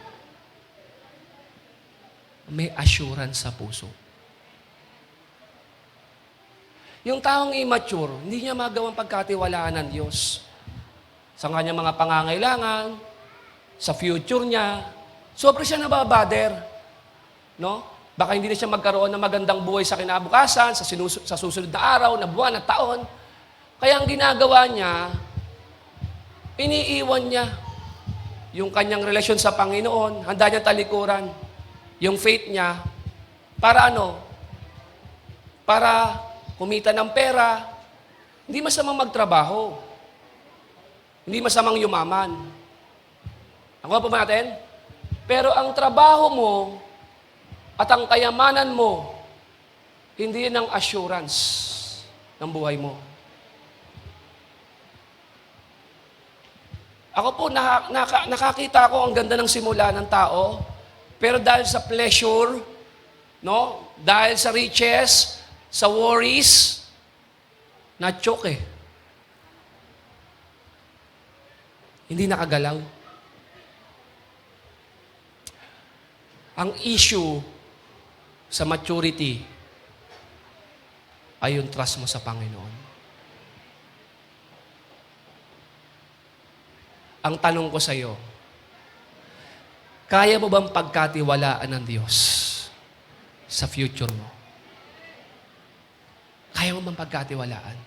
may assurance sa puso. Yung taong immature, hindi niya magawang pagkatiwalaan ng Diyos. Sa kanyang mga pangangailangan, sa future niya, sobra siya nababader. No? Baka hindi na siya magkaroon ng magandang buhay sa kinabukasan, sa susunod na araw, na buwan, na taon. Kaya ang ginagawa niya, iniiwan niya yung kanyang relasyon sa Panginoon, handa niya talikuran yung faith niya, para ano? Para kumita ng pera. Hindi masamang magtrabaho. Hindi masamang yumaman. Nakuha po ba natin? Pero ang trabaho mo at ang kayamanan mo, hindi yan ang assurance ng buhay mo. Ako po, nakakita ko ang ganda ng simula ng tao, pero dahil sa pleasure, no? Dahil sa riches, sa worries, na-choke eh. Hindi nakagalaw. Ang issue sa maturity ay yung trust mo sa Panginoon. Ang tanong ko sa iyo, kaya mo bang pagkatiwalaan ng Diyos sa future mo? Kaya mo bang pagkatiwalaan?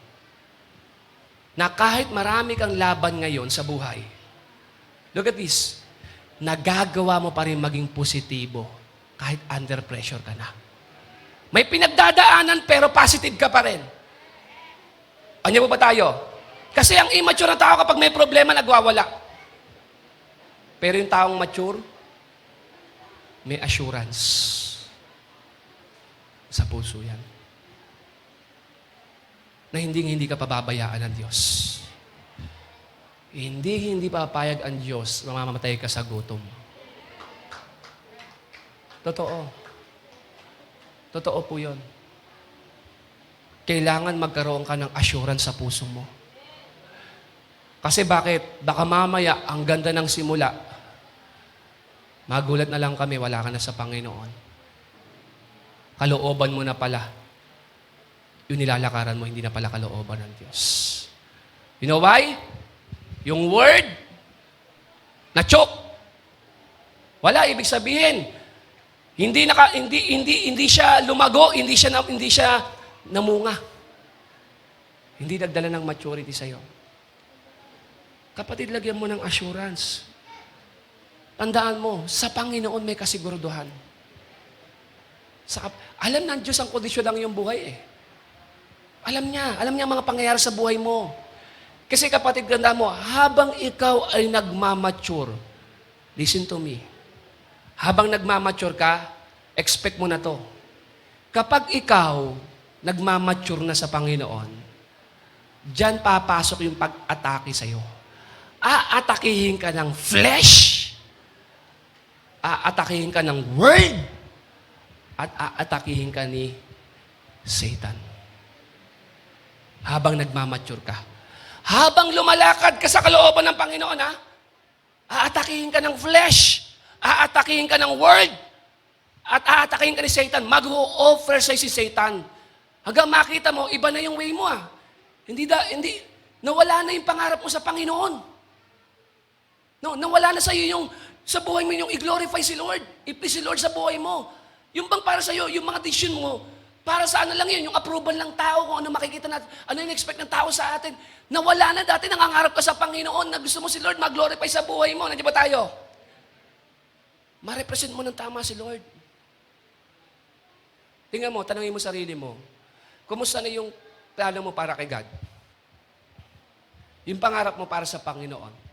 na kahit marami kang laban ngayon sa buhay, look at this, nagagawa mo pa rin maging positibo kahit under pressure ka na. May pinagdadaanan pero positive ka pa rin. Ano po ba tayo? Kasi ang immature na tao kapag may problema, nagwawala. Pero yung taong mature, may assurance sa puso yan. Na hindi ka pababayaan ng Diyos. Hindi papayag ang Diyos na mamamatay ka sa gutom. Totoo. Totoo po yun. Kailangan magkaroon ka ng assurance sa puso mo. Kasi bakit? Baka mamaya, ang ganda ng simula, magulat na lang kami, wala ka na sa Panginoon. Kalooban mo na pala. Yung nilalakaran mo, hindi na pala kalooban ng Diyos. You know why? Yung word, na-choke. Wala, ibig sabihin, hindi siya lumago, hindi siya namunga. Hindi nagdala ng maturity sa'yo. Kapatid, lagyan mo ng assurance. Tandaan mo, sa Panginoon may kasiguraduhan. Alam ng Diyos ang kondisyon ng iyong buhay eh. Alam niya ang mga pangyayari sa buhay mo. Kasi kapatid, ganda mo, habang ikaw ay nagmamature, listen to me, habang nagmamature ka, expect mo na to. Kapag ikaw nagmamature na sa Panginoon, diyan papasok yung pag-atake sa'yo. Aatakihin ka ng flesh, aatakihin ka ng word, at aatakihin ka ni Satan. Habang nagmamature ka. Habang lumalakad ka sa kalooban ng Panginoon, aatakihin ka ng flesh, aatakihin ka ng word, at aatakihin ka ni Satan. Mag-o-offer sa'yo si Satan. Hanggang makita mo, iba na yung way mo nawala na yung pangarap mo sa Panginoon. No, nawala na sa'yo sa buhay mo yung i-glorify si Lord. I-please si Lord sa buhay mo. Yung bang para sa'yo, yung mga decision mo, para sa ano lang yun, yung approval ng tao, kung ano makikita natin, ano yung expect ng tao sa atin. Nawala na dati, nangangarap ka sa Panginoon, na gusto mo si Lord mag-glorify sa buhay mo. Nandiyan ba tayo? Ma-represent mo ng tama si Lord. Tingnan mo, tanongin mo sarili mo, kumusta na yung plano mo para kay God? Yung pangarap mo para sa Panginoon.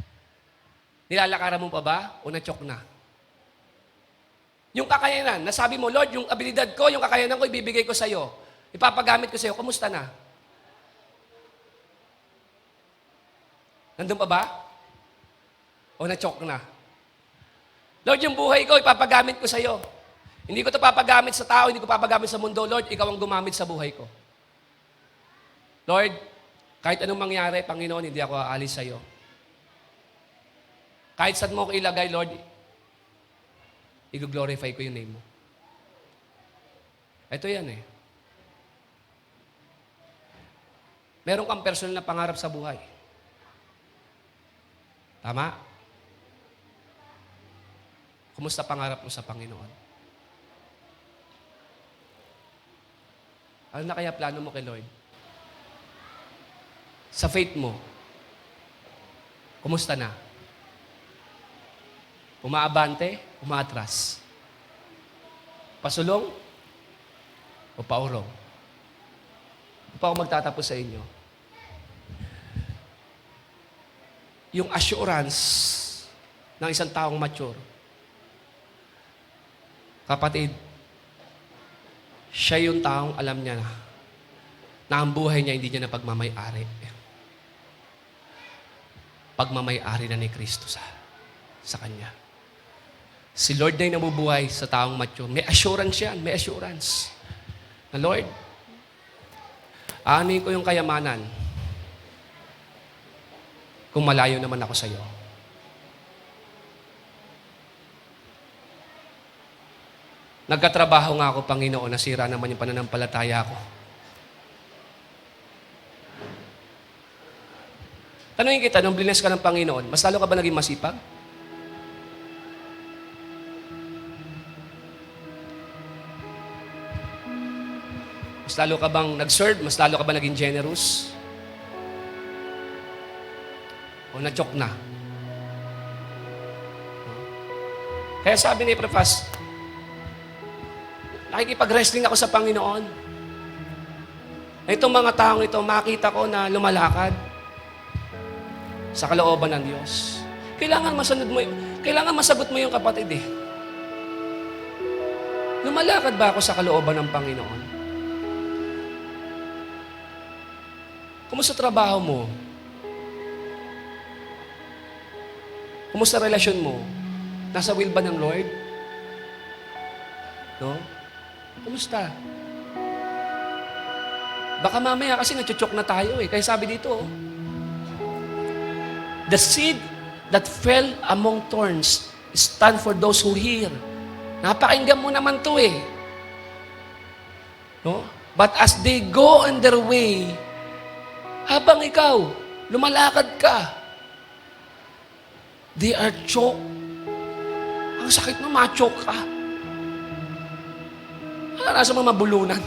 Nilalakaran mo pa ba o na-choke na? Yung kakayanan, nasabi mo, Lord, yung abilidad ko, yung kakayanan ko, ibibigay ko sa'yo. Ipapagamit ko sa'yo. Kumusta na? Nandun pa ba? O na-choke na? Lord, yung buhay ko, ipapagamit ko sa'yo. Hindi ko ito papagamit sa tao, hindi ko papagamit sa mundo. Lord, ikaw ang gumamit sa buhay ko. Lord, kahit anong mangyari, Panginoon, hindi ako aalis sa'yo. Kahit saan mo ko ilagay, Lord, i-glorify ko yung name mo. Ito yan eh. Meron kang personal na pangarap sa buhay. Tama? Kumusta pangarap mo sa Panginoon? Ano na kaya plano mo kay Lord? Sa faith mo, kumusta na? Umaabante, umaatras. Pasulong o paurong? Hindi pa ako magtatapos sa inyo. Yung assurance ng isang taong mature. Kapatid, siya yung taong alam niya na ang buhay niya hindi niya na pagmamay-ari. Pagmamay-ari na ni Kristo sa kanya. Si Lord na yung nabubuhay sa taong mature. May assurance yan. May assurance. Na Lord, aanin ko yung kayamanan kung malayo naman ako sa iyo. Nagkatrabaho nga ako, Panginoon, nasira naman yung pananampalataya ko. Tanungin kita, nung blines ka ng Panginoon, mas lalo ka ba naging masipag? Mas lalo ka bang nag-serve? Mas lalo ka ba naging generous? O na-choke na. Kaya sabi ni Epaphras, nakikipag-wrestling ako sa Panginoon. Itong mga taong ito, makita ko na lumalakad sa kalooban ng Diyos. Kailangan masagot mo yung kapatid eh. Lumalakad ba ako sa kalooban ng Panginoon? Kumusta trabaho mo? Kumusta relasyon mo? Nasa will ba ng Lord? No? Kumusta? Baka mamaya kasi nachuchok na tayo eh. Kaya sabi dito, the seed that fell among thorns stand for those who hear. Napakinggan mo naman to eh. No? But as they go on their way, habang ikaw, lumalakad ka, they are choked. Ang sakit mo, ma-choke ka. Nasa mga mabulunan.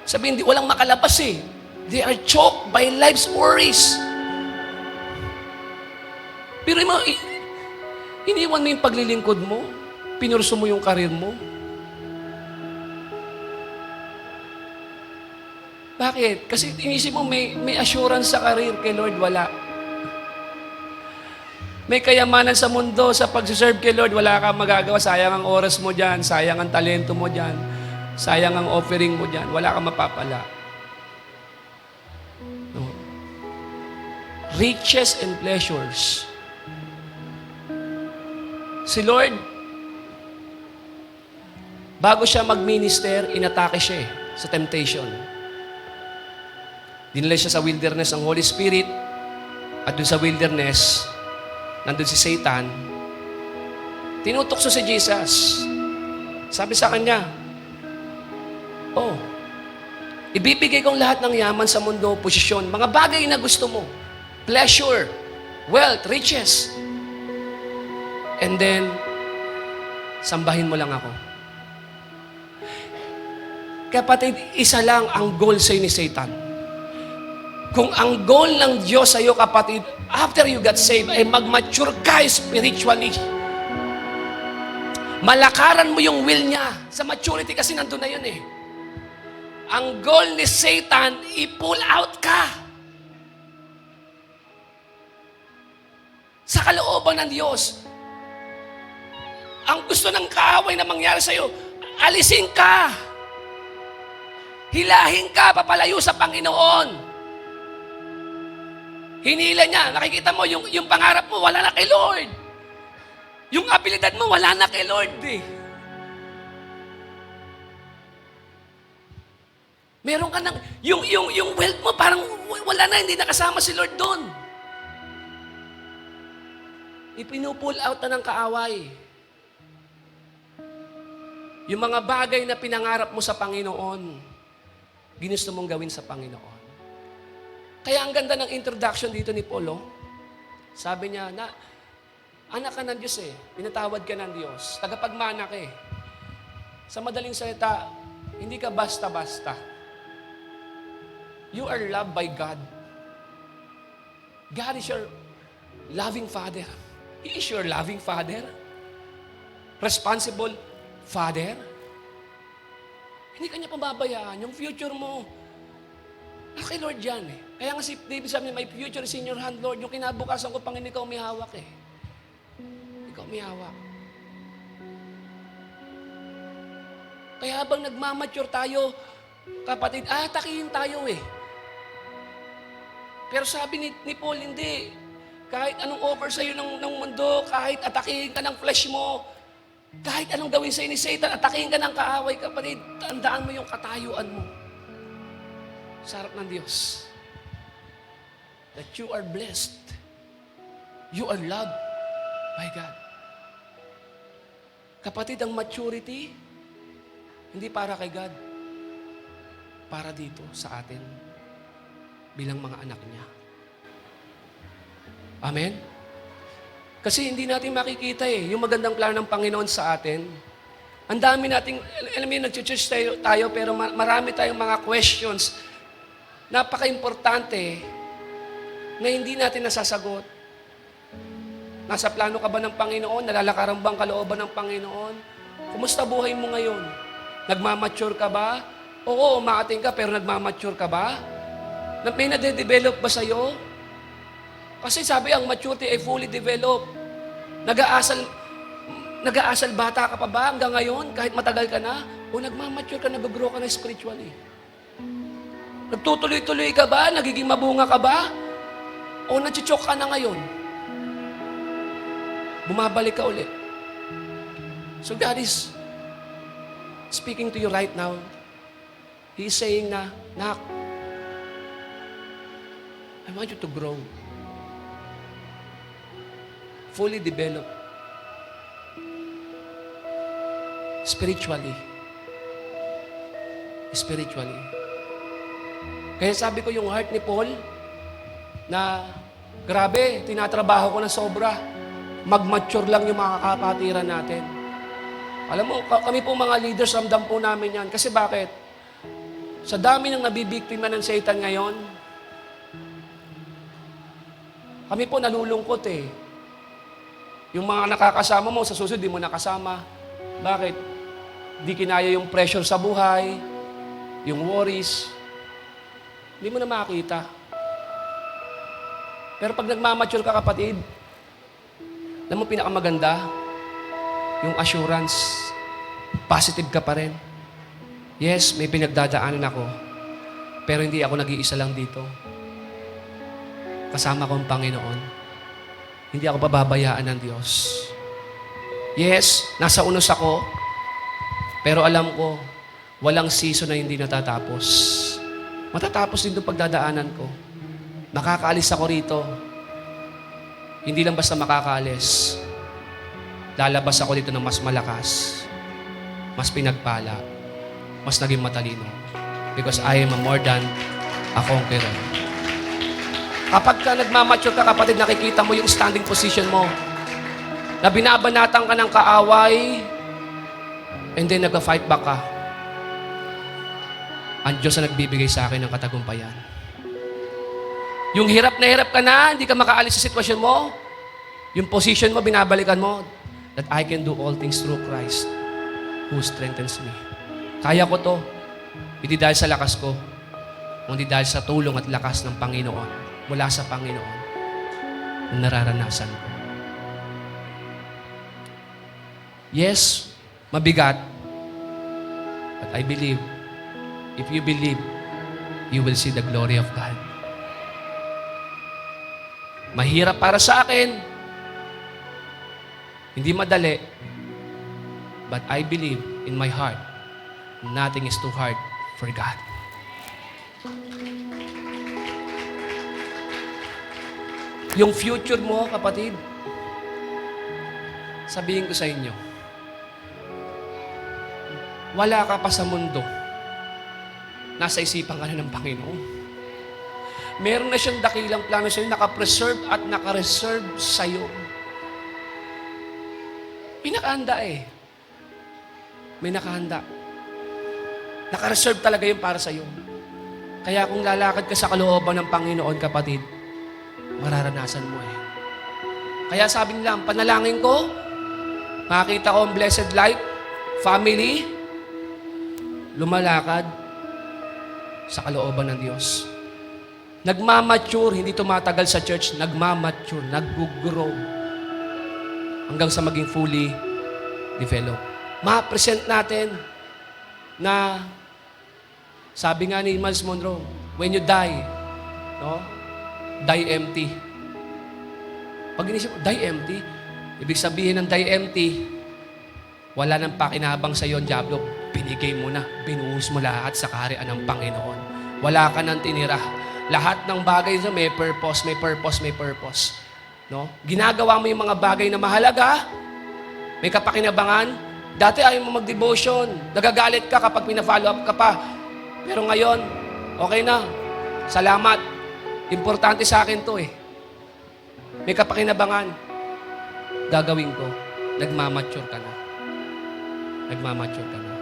Sabihin, walang makalabas eh. They are choked by life's worries. Pero iniwan mo yung paglilingkod mo. Pinurso mo yung karir mo. Bakit? Kasi inisip mo may assurance sa karir kay Lord, wala. May kayamanan sa mundo sa pag-serve kay Lord, wala kang magagawa. Sayang ang oras mo dyan, sayang ang talento mo dyan, sayang ang offering mo dyan, wala kang mapapala. No. Riches and pleasures. Si Lord, bago siya mag-minister, inatake siya sa temptation. Dinala siya sa wilderness ng Holy Spirit, at doon sa wilderness, nandun si Satan, tinutokso si Jesus. Sabi sa kanya, ibibigay kong lahat ng yaman sa mundo, posisyon, mga bagay na gusto mo, pleasure, wealth, riches. And then, sambahin mo lang ako. Kapatid, isa lang ang goal sa'yo ni Satan. Kung ang goal ng Diyos sa'yo, kapatid, after you got saved, ay mag-mature ka spiritually. Malakaran mo yung will niya. Sa maturity kasi nandun na yun eh. Ang goal ni Satan, i-pull out ka. Sa kalooban ng Diyos. Ang gusto ng kaaway na mangyari sa'yo, alisin ka. Hilahin ka, papalayo sa Panginoon. Hinila niya, nakikita mo, yung pangarap mo, wala na kay Lord. Yung abilidad mo, wala na kay Lord eh. Meron ka ng, yung wealth mo, parang wala na, hindi nakasama si Lord doon. Ipinupull out na ng kaaway. Yung mga bagay na pinangarap mo sa Panginoon, ginusto mong gawin sa Panginoon. Kaya ang ganda ng introduction dito ni Paulo, sabi niya, na anak ka ng Diyos eh, pinatawad ka ng Diyos, tagapagmana ka eh. Sa madaling salita, hindi ka basta-basta. You are loved by God. God is your loving Father. He is your loving Father. Responsible Father. Hindi ka niya pababayaan. Yung future mo, kay Lord yan eh. Kaya nga si David sabi niya, my future is in your hand, Lord. Yung kinabukasan ko, Panginoon, ikaw may hawak eh. Ikaw may hawak. Kaya habang nagmamature tayo, kapatid, takihin tayo eh. Pero sabi ni Paul, hindi. Kahit anong offer sa'yo ng mundo, kahit atakihin ka ng flesh mo, kahit anong gawin sa'yo ni Satan, atakihin ka ng kaaway, kapatid, tandaan mo yung katayuan mo sa harap ng Diyos. That you are blessed. You are loved by God. Kapatid, ang maturity, hindi para kay God. Para dito sa atin bilang mga anak niya. Amen? Kasi hindi natin makikita yung magandang plano ng Panginoon sa atin. Ang dami nating, alam mo, nag-church tayo, pero marami tayong mga questions. Napaka-importante na hindi natin nasasagot. Nasa plano ka ba ng Panginoon? Nalalakaran ba ang kalooban ng Panginoon? Kumusta buhay mo ngayon? Nagmamature ka ba? Oo, umaating ka, pero nagmamature ka ba? May nade-develop ba sa'yo? Kasi sabi, ang maturity ay fully developed. Nag-aasal bata ka pa ba hanggang ngayon, kahit matagal ka na? O nagmamature ka, nag-grow ka na spiritually? Nagtutuloy-tuloy ka ba? Nagiging mabunga ka ba? O nachichok ka na ngayon? Bumabalik ka ulit. So God is speaking to you right now. He is saying na, Nak, I want you to grow. Fully develop. Spiritually. Spiritually. Kaya sabi ko yung heart ni Paul, na grabe, tinatrabaho ko na sobra. Mag-mature lang yung mga kapatiran natin. Alam mo, kami po mga leaders, ramdam po namin yan. Kasi bakit? Sa dami ng nabibiktima ng Satan ngayon, kami po nalulungkot eh. Yung mga nakakasama mo, sa susunod, di mo nakasama. Bakit? Di kinaya yung pressure sa buhay, yung worries. Hindi mo na makita. Pero pag nagmamature ka, kapatid, alam mo pinakamaganda, yung assurance, positive ka pa rin. Yes, may pinagdadaanan ako, pero hindi ako nag-iisa lang dito. Kasama ko ang Panginoon. Hindi ako pababayaan ng Diyos. Yes, nasa unos ako, pero alam ko, walang season na hindi natatapos. Matatapos din itong pagdadaanan ko. Makakaalis ako rito. Hindi lang basta makakaalis. Lalabas ako dito ng mas malakas, mas pinagpala, mas naging matalino. Because I am a more than a conqueror. Kapag ka nagmamature ka, kapatid, nakikita mo yung standing position mo. Na binabanatan ka ng kaaway, and then nag-fight back ka. Ang Diyos na nagbibigay sa akin ng katagumpayan. Yung hirap ka na, hindi ka makaalis sa sitwasyon mo, yung position mo, binabalikan mo, that I can do all things through Christ who strengthens me. Kaya ko to, hindi dahil sa lakas ko, kundi dahil sa tulong at lakas ng Panginoon, mula sa Panginoon, na nararanasan ko. Yes, mabigat, but I believe, if you believe, you will see the glory of God. Mahirap para sa akin, hindi madali, but I believe in my heart, nothing is too hard for God. Yung future mo, kapatid, sabihin ko sa inyo, wala ka pa sa mundo, nasa isipan ka na ng Panginoon. Meron na siyang dakilang plano sa'yo, nakapreserve at nakareserve sa'yo. May nakahanda eh. May nakahanda. Nakareserve talaga yun para sa'yo. Kaya kung lalakad ka sa kalooban ng Panginoon, kapatid, mararanasan mo eh. Kaya sabi nila, ang panalangin ko, makita ko ang blessed life, family, lumalakad sa kalooban ng Diyos. Nagmamature, hindi tumatagal sa church, nagmamature, nag-grow hanggang sa maging fully developed. Ma-present natin na sabi nga ni Miles Monroe, when you die, no? Die empty. Pag inisip mo, die empty, ibig sabihin ng die empty, wala nang pakinabang sa iyo ang diablo. Binigay mo na, binuhos mo lahat sa kaharian ng Panginoon. Wala ka nang tinira. Lahat ng bagay sa may purpose, may purpose, may purpose. No? Ginagawa mo yung mga bagay na mahalaga, may kapakinabangan. Dati ayaw mo mag-devotion. Nagagalit ka kapag pina-follow up ka pa. Pero ngayon, okay na. Salamat. Importante sa akin to eh. May kapakinabangan. Gagawin ko. Nagmamature ka na. Nagmamature ka na.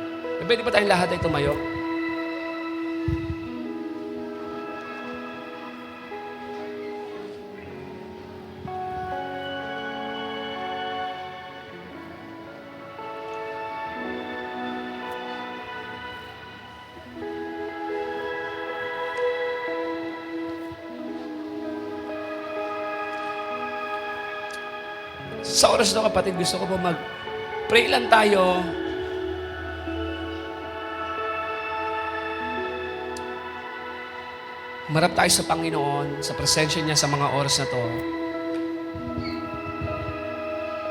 Pwede ba tayong lahat ay tumayo? Sa oras na kapatid, gusto ko po mag-pray lang tayo. Humarap tayo sa Panginoon, sa presensya niya sa mga oras na to.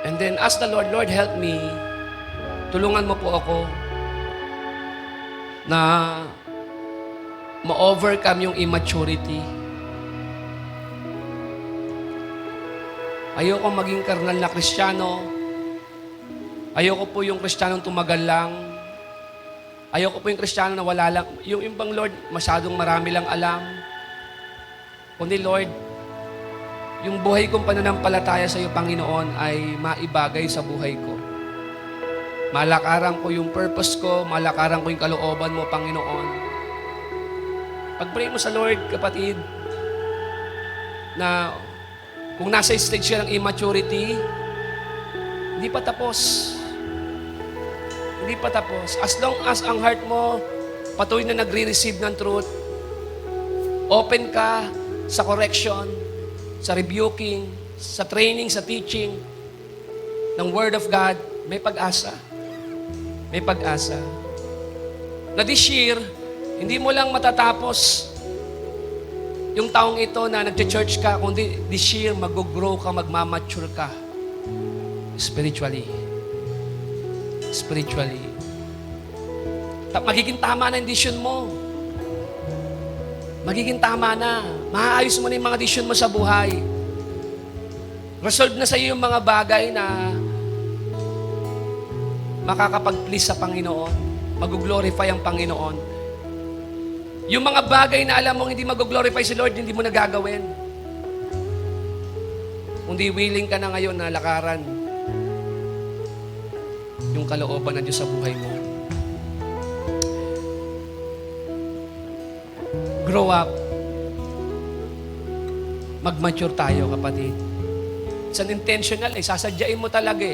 And then ask the Lord, Lord, help me. Tulungan mo po ako na ma-overcome yung immaturity. Ayoko maging karnal na Kristiyano. Ayoko po yung Kristiyanong tumagal lang. Ayoko po yung Kristiyano na wala lang. Yung ibang Lord, masyadong marami lang alam. Kundi Lord, yung buhay kong pananampalataya sa iyo, Panginoon, ay maibagay sa buhay ko. Malakaran ko yung purpose ko, malakaran ko yung kalooban mo, Panginoon. Pag-pray mo sa Lord, kapatid, na kung nasa stage ka ng immaturity, hindi pa tapos. Hindi pa tapos. As long as ang heart mo patuloy na nagre-receive ng truth, open ka sa correction, sa rebuking, sa training, sa teaching ng Word of God, may pag-asa. May pag-asa. Na this year, hindi mo lang matatapos yung taong ito na nag-church ka, kundi this year, mag-grow ka, magmamature ka. Spiritually. Spiritually. Magiging tama na yung decision mo. Magiging tama na. Maayos mo na yung mga decision mo sa buhay. Resolve na sa iyo yung mga bagay na makakapag-please sa Panginoon. Mag-glorify ang Panginoon. Yung mga bagay na alam mong hindi mag-glorify si Lord, hindi mo na gagawin. Kundi willing ka na ngayon na lakaran yung kalooban ng Diyos sa buhay mo. Grow up. Mag-mature tayo, kapatid. It's an intentional, sasadyain mo talaga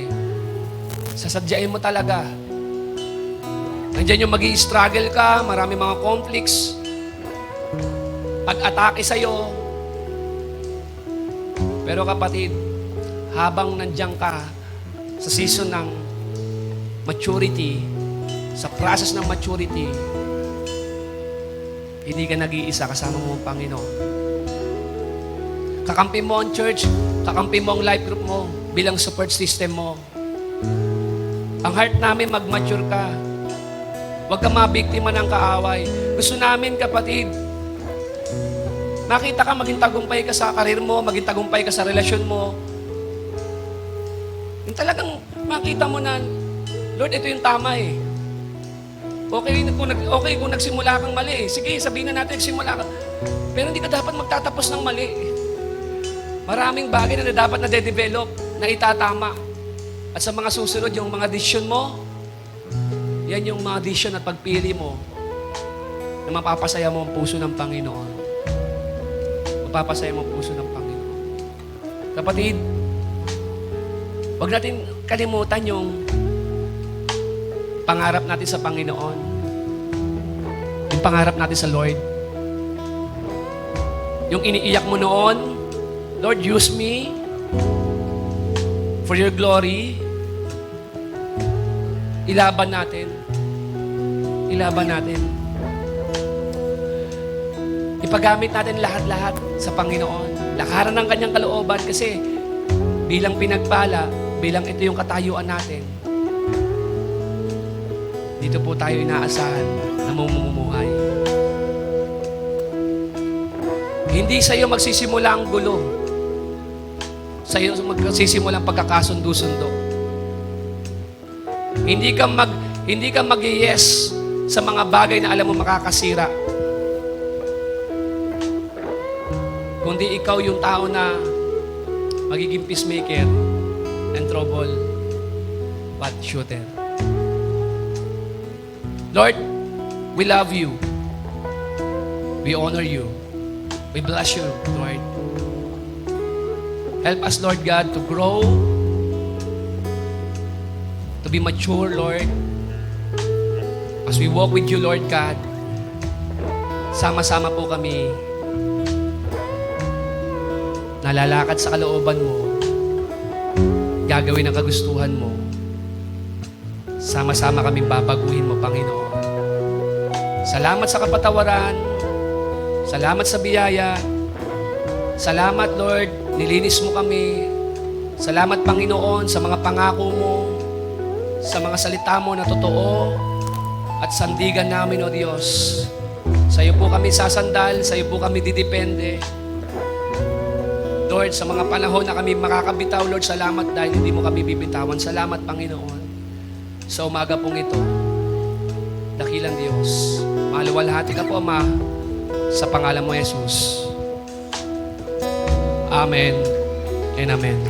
Sasadyain mo talaga. Nandiyan yung mag-i-struggle ka, marami mga conflicts, pag-atake sa'yo. Pero kapatid, habang nandiyan ka sa season ng maturity, sa process ng maturity, hindi ka nag-iisa, kasama mo ang Panginoon. Kakampi mo ang church, kakampi mo ang life group mo, bilang support system mo. Ang heart namin, mag-mature ka. Huwag ka mabiktima ng kaaway. Gusto namin, kapatid, makita ka, maging tagumpay ka sa karir mo, maging tagumpay ka sa relasyon mo. Yung talagang makita mo na, Lord, ito yung tama Okay kung nagsimula kang mali. Sige, sabihin na natin, nagsimula ka. Pero hindi ka dapat magtatapos ng mali. Maraming bagay na dapat na de-develop, na itatama. At sa mga susunod, yung mga decision mo, yan yung mga decision at pagpili mo na mapapasaya mo ang puso ng Panginoon. Mapapasaya mo ang puso ng Panginoon. Kapatid, huwag natin kalimutan yung pangarap natin sa Panginoon. Yung pangarap natin sa Lord. Yung iniiyak mo noon, Lord, use me for your glory. Ilaban natin. Ilaban natin. Ipagamit natin lahat-lahat sa Panginoon. Lakaran ng kanyang kalooban kasi bilang pinagpala, bilang ito yung katayuan natin, dito po tayo inaasahan na mamumuhay. Hindi sa iyo magsisimula ang gulo. Sa iyo magsisimula ang pagkakasundo-sundo. Hindi ka mag-yes sa mga bagay na alam mo makakasira. Kundi ikaw yung tao na magiging peacemaker and trouble but shooter. Lord, we love you. We honor you. We bless you, Lord. Help us, Lord God, to grow, to be mature, Lord. As we walk with you, Lord God, sama-sama po kami nalalakad sa kalooban mo. gagawin ang kagustuhan mo. Sama-sama kaming babaguhin mo, Panginoon. Salamat sa kapatawaran. Salamat sa biyaya. Salamat, Lord, nilinis mo kami. Salamat, Panginoon, sa mga pangako mo, sa mga salita mo na totoo, at sandigan namin, O Diyos. Sa iyo po kami sasandal, sa iyo po kami didepende. Lord, sa mga panahon na kami makakabitaw, Lord, salamat dahil hindi mo kami bibitawan. Salamat, Panginoon. Sa umaga pong ito, dakilang Diyos, maluwalhati ka po, Ama, sa pangalan mo, Jesus. Amen and Amen.